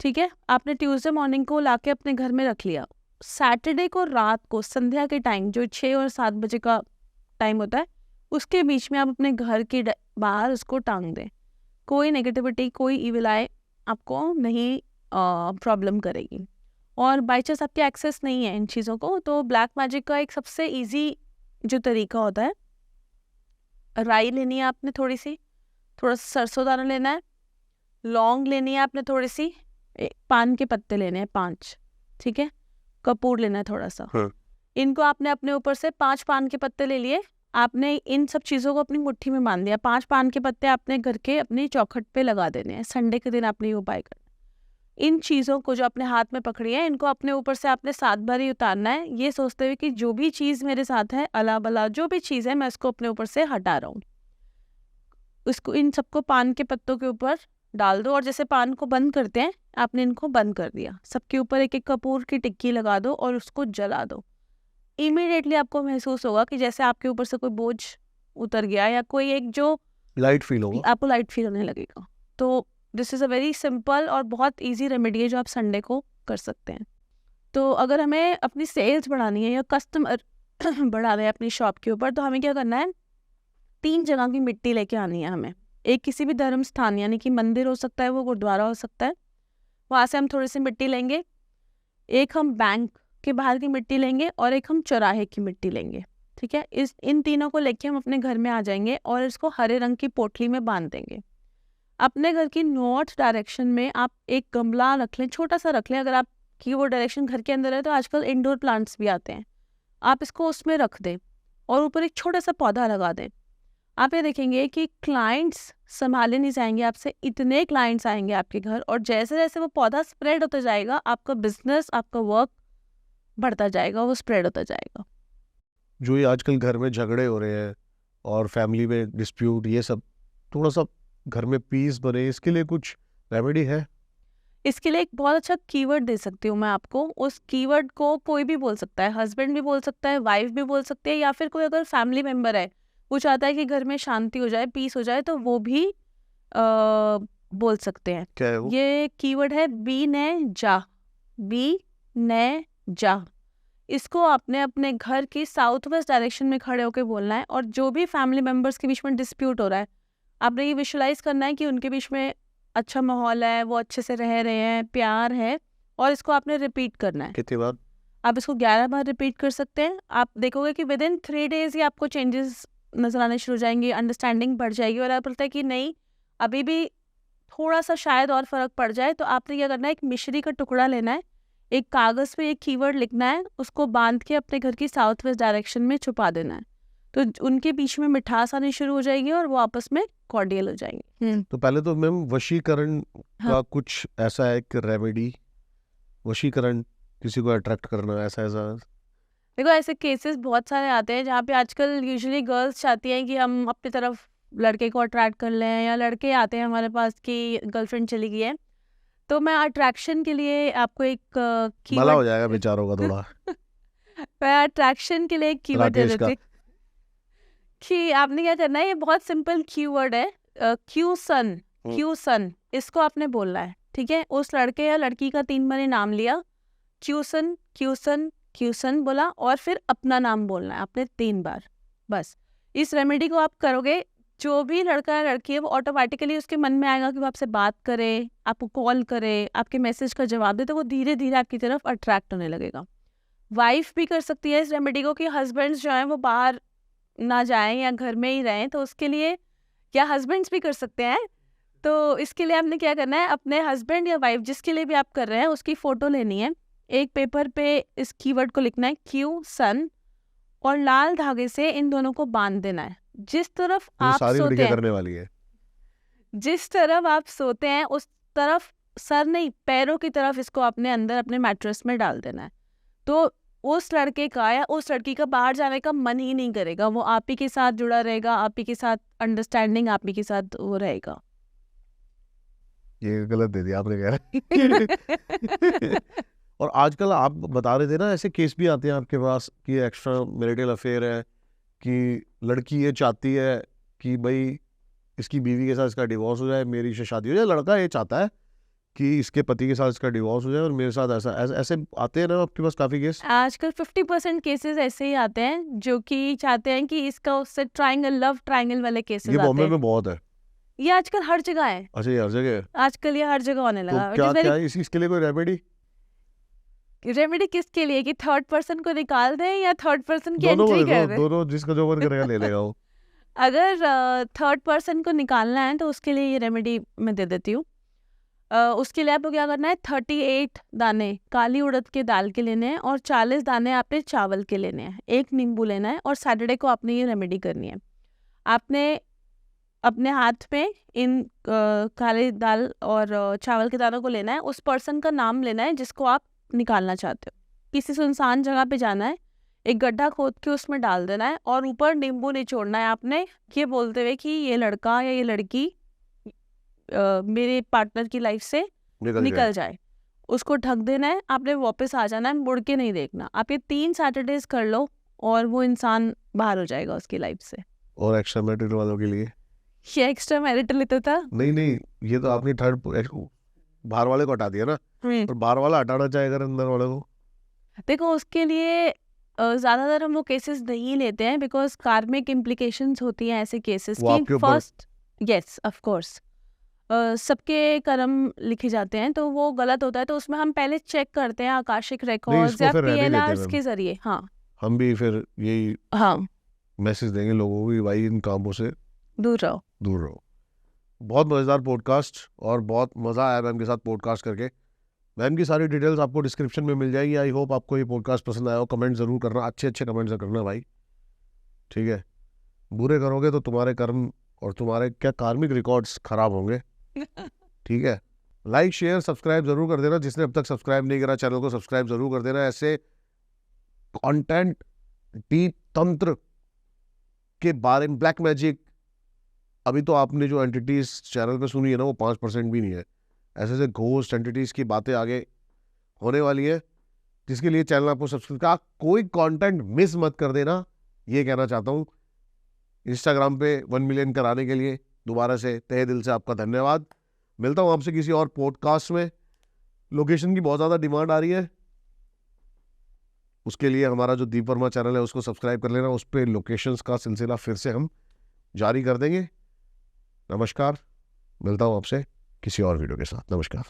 ठीक है, आपने ट्यूसडे मॉर्निंग को लाके अपने घर में रख लिया। सैटरडे को रात को संध्या के टाइम, जो 6 और 7 बजे का टाइम होता है, उसके बीच में आप अपने घर के बाहर उसको टांग दें। कोई नेगेटिविटी, कोई इविल आई आपको नहीं प्रॉब्लम करेगी। और बाई चांस आपके एक्सेस नहीं है इन चीज़ों को, तो ब्लैक मैजिक का एक सबसे इजी जो तरीका होता है, राई लेनी है आपने थोड़ी सी, थोड़ा सा सरसों दाना लेना है, लौंग लेनी है आपने थोड़ी सी, पान के पत्ते लेने हैं 5, ठीक है, कपूर लेना है थोड़ा सा। हाँ। इनको आपने अपने ऊपर से 5 पान के पत्ते ले लिए। आपने इन सब चीज़ों को अपनी मुट्ठी में बांध दिया। 5 पान के पत्ते आपने घर के अपनी चौखट पे लगा देने हैं। संडे के दिन आपने ये उपाय करना। इन चीज़ों को जो अपने हाथ में पकड़ी है, इनको अपने ऊपर से आपने 7 बार ही उतारना है, ये सोचते हुए कि जो भी चीज़ मेरे साथ है, अला बला जो भी चीज़ है, मैं इसको अपने ऊपर से हटा रहा हूँ। इसको, इन सबको पान के पत्तों के ऊपर डाल दो, और जैसे पान को बंद करते हैं, आपने इनको बंद कर दिया। सबके ऊपर एक एक कपूर की टिक्की लगा दो और उसको जला दो। इमीडिएटली आपको महसूस होगा कि जैसे आपके ऊपर से कोई बोझ उतर गया, या कोई एक जो लाइट फील होगा, आपको लाइट फील होने लगेगा। तो this is a very simple और बहुत इजी रेमेडी है जो आप संडे को कर सकते हैं। तो अगर हमें अपनी सेल्स बढ़ानी है या कस्टमर बढ़ाना है अपनी शॉप के ऊपर, तो हमें क्या करना है, 3 जगह की मिट्टी लेके आनी है हमें। एक किसी भी धर्म स्थान, यानी कि मंदिर हो सकता है, वो गुरुद्वारा हो सकता है, वहाँ से हम थोड़ी सी मिट्टी लेंगे। एक हम बैंक के बाहर की मिट्टी लेंगे और एक हम चौराहे की मिट्टी लेंगे। ठीक है, इन तीनों को लेके हम अपने घर में आ जाएंगे और इसको हरे रंग की पोटली में बांध देंगे। अपने घर की नॉर्थ डायरेक्शन में आप एक गमला रख लें, छोटा सा रख लें। अगर आपकी वो डायरेक्शन घर के अंदर है तो आजकल इंडोर प्लांट्स भी आते हैं, आप इसको उसमें रख दें और ऊपर एक छोटा सा पौधा लगा दें। आप ये देखेंगे कि क्लाइंट्स संभाले नहीं जाएंगे आपसे, इतने क्लाइंट्स आएंगे आपके घर, और जैसे जैसे वो पौधा स्प्रेड होता जाएगा, आपका बिजनेस, आपका वर्क बढ़ता जाएगा, वो स्प्रेड होता जाएगा। जो ये आजकल घर में झगड़े हो रहे हैं और फैमिली में डिस्प्यूट, ये सब थोड़ा सा घर में पीस बने, इसके लिए कुछ रेमेडी है? इसके लिए एक बहुत अच्छा कीवर्ड दे सकती हूँ मैं आपको। उस कीवर्ड को कोई भी बोल सकता है, हस्बैंड भी बोल सकता है, वाइफ भी बोल सकती है, या फिर कोई अगर फैमिली मेम्बर है वो चाहता है कि घर में शांति हो जाए, पीस हो जाए, तो वो भी बोल सकते हैं। क्या है वो? ये कीवर्ड है बी ने जा, बी ने जा। इसको आपने अपने घर की साउथ वेस्ट डायरेक्शन में खड़े होकर बोलना है, और जो भी फैमिली मेम्बर्स के बीच में डिस्प्यूट हो रहा है, आपने ये विजुलाइज करना है कि उनके बीच में अच्छा माहौल है, वो अच्छे से रह रहे हैं, प्यार है, और इसको आपने रिपीट करना है। कितनी बार? आप इसको 11 बार रिपीट कर सकते हैं। आप देखोगे कि विद इन 3 डेज ही आपको चेंजेस नजर आने शुरू हो जाएंगे, अंडरस्टैंडिंग बढ़ जाएगी, और आपको लगता है कि नहीं, अभी भी थोड़ा सा शायद और फर्क पड़ जाए, तो आपने क्या करना है, एक मिश्री का टुकड़ा लेना है, एक कागज पे एक कीवर्ड लिखना है, उसको बांध के अपने घर की साउथ वेस्ट डायरेक्शन में छुपा देना है। तो उनके बीच में मिठास आनी शुरू हो जाएगी और वो आपस में कॉर्डियल हो जाएंगे। तो पहले तो मैम वशीकरण हाँ। का कुछ ऐसा है कि रेमेडी, वशीकरण, किसी को अट्रैक्ट करना, ऐसा ऐसा? देखो, ऐसे केसेस बहुत सारे आते हैं जहाँ पे आजकल यूजुअली गर्ल्स चाहती हैं कि हम अपनी तरफ लड़के को अट्रैक्ट कर लें, या लड़के आते हैं हमारे पास कि गर्लफ्रेंड चली गई है। तो मैं अट्रैक्शन के लिए आपको एक भला हो जाएगा बेचारों का थोड़ा। मैं अट्रैक्शन के लिए एक कीवर्ड दे राकेश देती हूँ कि आपने क्या करना है, ये बहुत सिंपल कीवर्ड है, क्यूसन, क्यूसन, इसको आपने बोलना है। ठीक है, उस लड़के या लड़की का 3 बार नाम लिया, क्यूसन क्यूसन क्यूसन बोला, और फिर अपना नाम बोलना है आपने 3 बार। बस इस रेमेडी को आप करोगे, जो भी लड़का या लड़की है वो ऑटोमेटिकली उसके मन में आएगा कि वो आपसे बात करे, आपको कॉल करे, आपके मैसेज का जवाब दे, तो वो धीरे धीरे आपकी तरफ अट्रैक्ट होने लगेगा। वाइफ भी कर सकती है इस रेमेडी को, कि हस्बैंड्स जो हैं वो बाहर ना जाएं या घर में ही रहें, तो उसके लिए, या हस्बैंड्स भी कर सकते हैं। तो इसके लिए आपने क्या करना है, अपने हस्बैंड या वाइफ जिसके लिए भी आप कर रहे हैं उसकी फ़ोटो लेनी है, एक पेपर पे इस कीवर्ड को लिखना है क्यू सन, और लाल धागे से इन दोनों को बांध देना है। जिस तरफ ये आप सारी सोते लड़कियां हैं, करने वाली है। जिस तरफ आप सोते हैं उस तरफ, सर नहीं पैरों की तरफ इसको अपने अंदर अपने मैट्रेस में डाल देना है। तो उस लड़के का या उस लड़की का बाहर जाने का मन ही नहीं करेगा, वो आप ही के साथ जुड़ा रहेगा, आप ही के साथ अंडरस्टैंडिंग आप ही के साथ वो रहेगा। ये गलत दे दिया आपने, कह रहा और आजकल आप बता रहे थे ना, ऐसे केस भी आते हैं आपके पास कि एक्स्ट्रा मैरिटल अफेयर है, कि लड़की ये चाहती है कि भाई इसकी बीवी के साथ इसका डिवोर्स हो जाए, मेरी से शादी हो जाए, लड़का ये चाहता है कि इसके पति के साथ इसका डिवोर्स हो जाए और मेरे साथ ऐसा ऐसे आते हैं ना आपके पास काफी केस? आजकल 50% केसेस ऐसे ही आते हैं जो कि चाहते हैं कि इसका उससे ट्रायंगल, लव ट्रायंगल वाले केसेस ये आते बॉम्बे हैं। में बहुत है। ये आजकल हर जगह है, अच्छा, ये हर जगह है? आजकल ये हर जगह होने तो लगा। क्या क्या है इसके लिए कोई रेमेडी? रेमेडी किसके लिए, कि थर्ड पर्सन को निकाल दें या थर्ड पर्सन की दोनों को एंट्री दे कर दो, दें? दोनों जिसका जो मन करेगा ले लेगा वो। अगर थर्ड पर्सन को निकालना है तो उसके लिए ये रेमेडी मैं दे देती हूँ। उसके लिए आपको क्या करना है, 38 दाने काली उड़द के दाल के लेने हैं और 40 दाने आपने चावल के लेने हैं, 1 नींबू लेना है और सैटरडे को आपने ये रेमेडी करनी है। आपने अपने हाथ में इन काली दाल और चावल के दानों को लेना है, उस पर्सन का नाम लेना है जिसको आप निकालना चाहते हो। किसी सुनसान जगह पे जाना है, एक गड्ढा खोद के उसमें डाल देना है और ऊपर नींबू निचोड़ना है आपने, ये बोलते हुए कि ये लड़का या ये लड़की मेरे पार्टनर की लाइफ से निकल जाए। उसको ढक देना है, आपने वापस आ जाना है, मुड़ के नहीं देखना। आप ये 3 सैटरडेज कर लो और वो इंसान बाहर हो जाएगा उसकी लाइफ से। और एक्स्ट्रा मैरिटल वालों के लिए? ये एक्स्ट्रा मैरिटल तो था नहीं, ये तो आपने थर्ड बाहर वाले को हटा दिया ना, और बाहर वाला हटाना चाहे अगर अंदर वाले को? देखो उसके लिए ज्यादातर हम वो केसेस नहीं लेते हैं बिकॉज कार्मिक इम्प्लीकेशंस होती हैं ऐसे केसेस की। फर्स्ट, यस ऑफ कोर्स, सबके कर्म लिखे जाते हैं तो वो गलत होता है, तो उसमें हम पहले चेक करते हैं आकाशिक रिकॉर्ड्स या पीएनआरस के जरिए। हाँ, हम भी फिर यही मैसेज देंगे लोगों को कि भाई इन कामों से दूर रहो। बहुत मज़ेदार पॉडकास्ट और बहुत मज़ा आया मैम के साथ पॉडकास्ट करके। मैम की सारी डिटेल्स आपको डिस्क्रिप्शन में मिल जाएगी। आई होप आपको ये पॉडकास्ट पसंद आया हो। कमेंट ज़रूर करना, अच्छे कमेंट्स करना भाई, ठीक है? बुरे करोगे तो तुम्हारे कर्म और तुम्हारे क्या कार्मिक रिकॉर्ड्स खराब होंगे, ठीक है? लाइक शेयर सब्सक्राइब जरूर कर देना, जिसने अब तक सब्सक्राइब नहीं करा चैनल को सब्सक्राइब जरूर कर देना। ऐसे कंटेंट, डी तंत्र के बारे में, ब्लैक मैजिक, अभी तो आपने जो एंटिटीज चैनल पे सुनी है ना वो 5% भी नहीं है। ऐसे ऐसे घोस्ट एंटिटीज की बातें आगे होने वाली है, जिसके लिए चैनल आपको सब्सक्राइब का कोई कंटेंट मिस मत कर देना, ये कहना चाहता हूँ। इंस्टाग्राम पे 1 मिलियन कराने के लिए दोबारा से तहे दिल से आपका धन्यवाद। मिलता हूँ आपसे किसी और पॉडकास्ट में। लोकेशन की बहुत ज़्यादा डिमांड आ रही है, उसके लिए हमारा जो दीप वर्मा चैनल है उसको सब्सक्राइब कर लेना। उस पर लोकेशंस का सिलसिला फिर से हम जारी कर देंगे। नमस्कार, मिलता हूँ आपसे किसी और वीडियो के साथ। नमस्कार।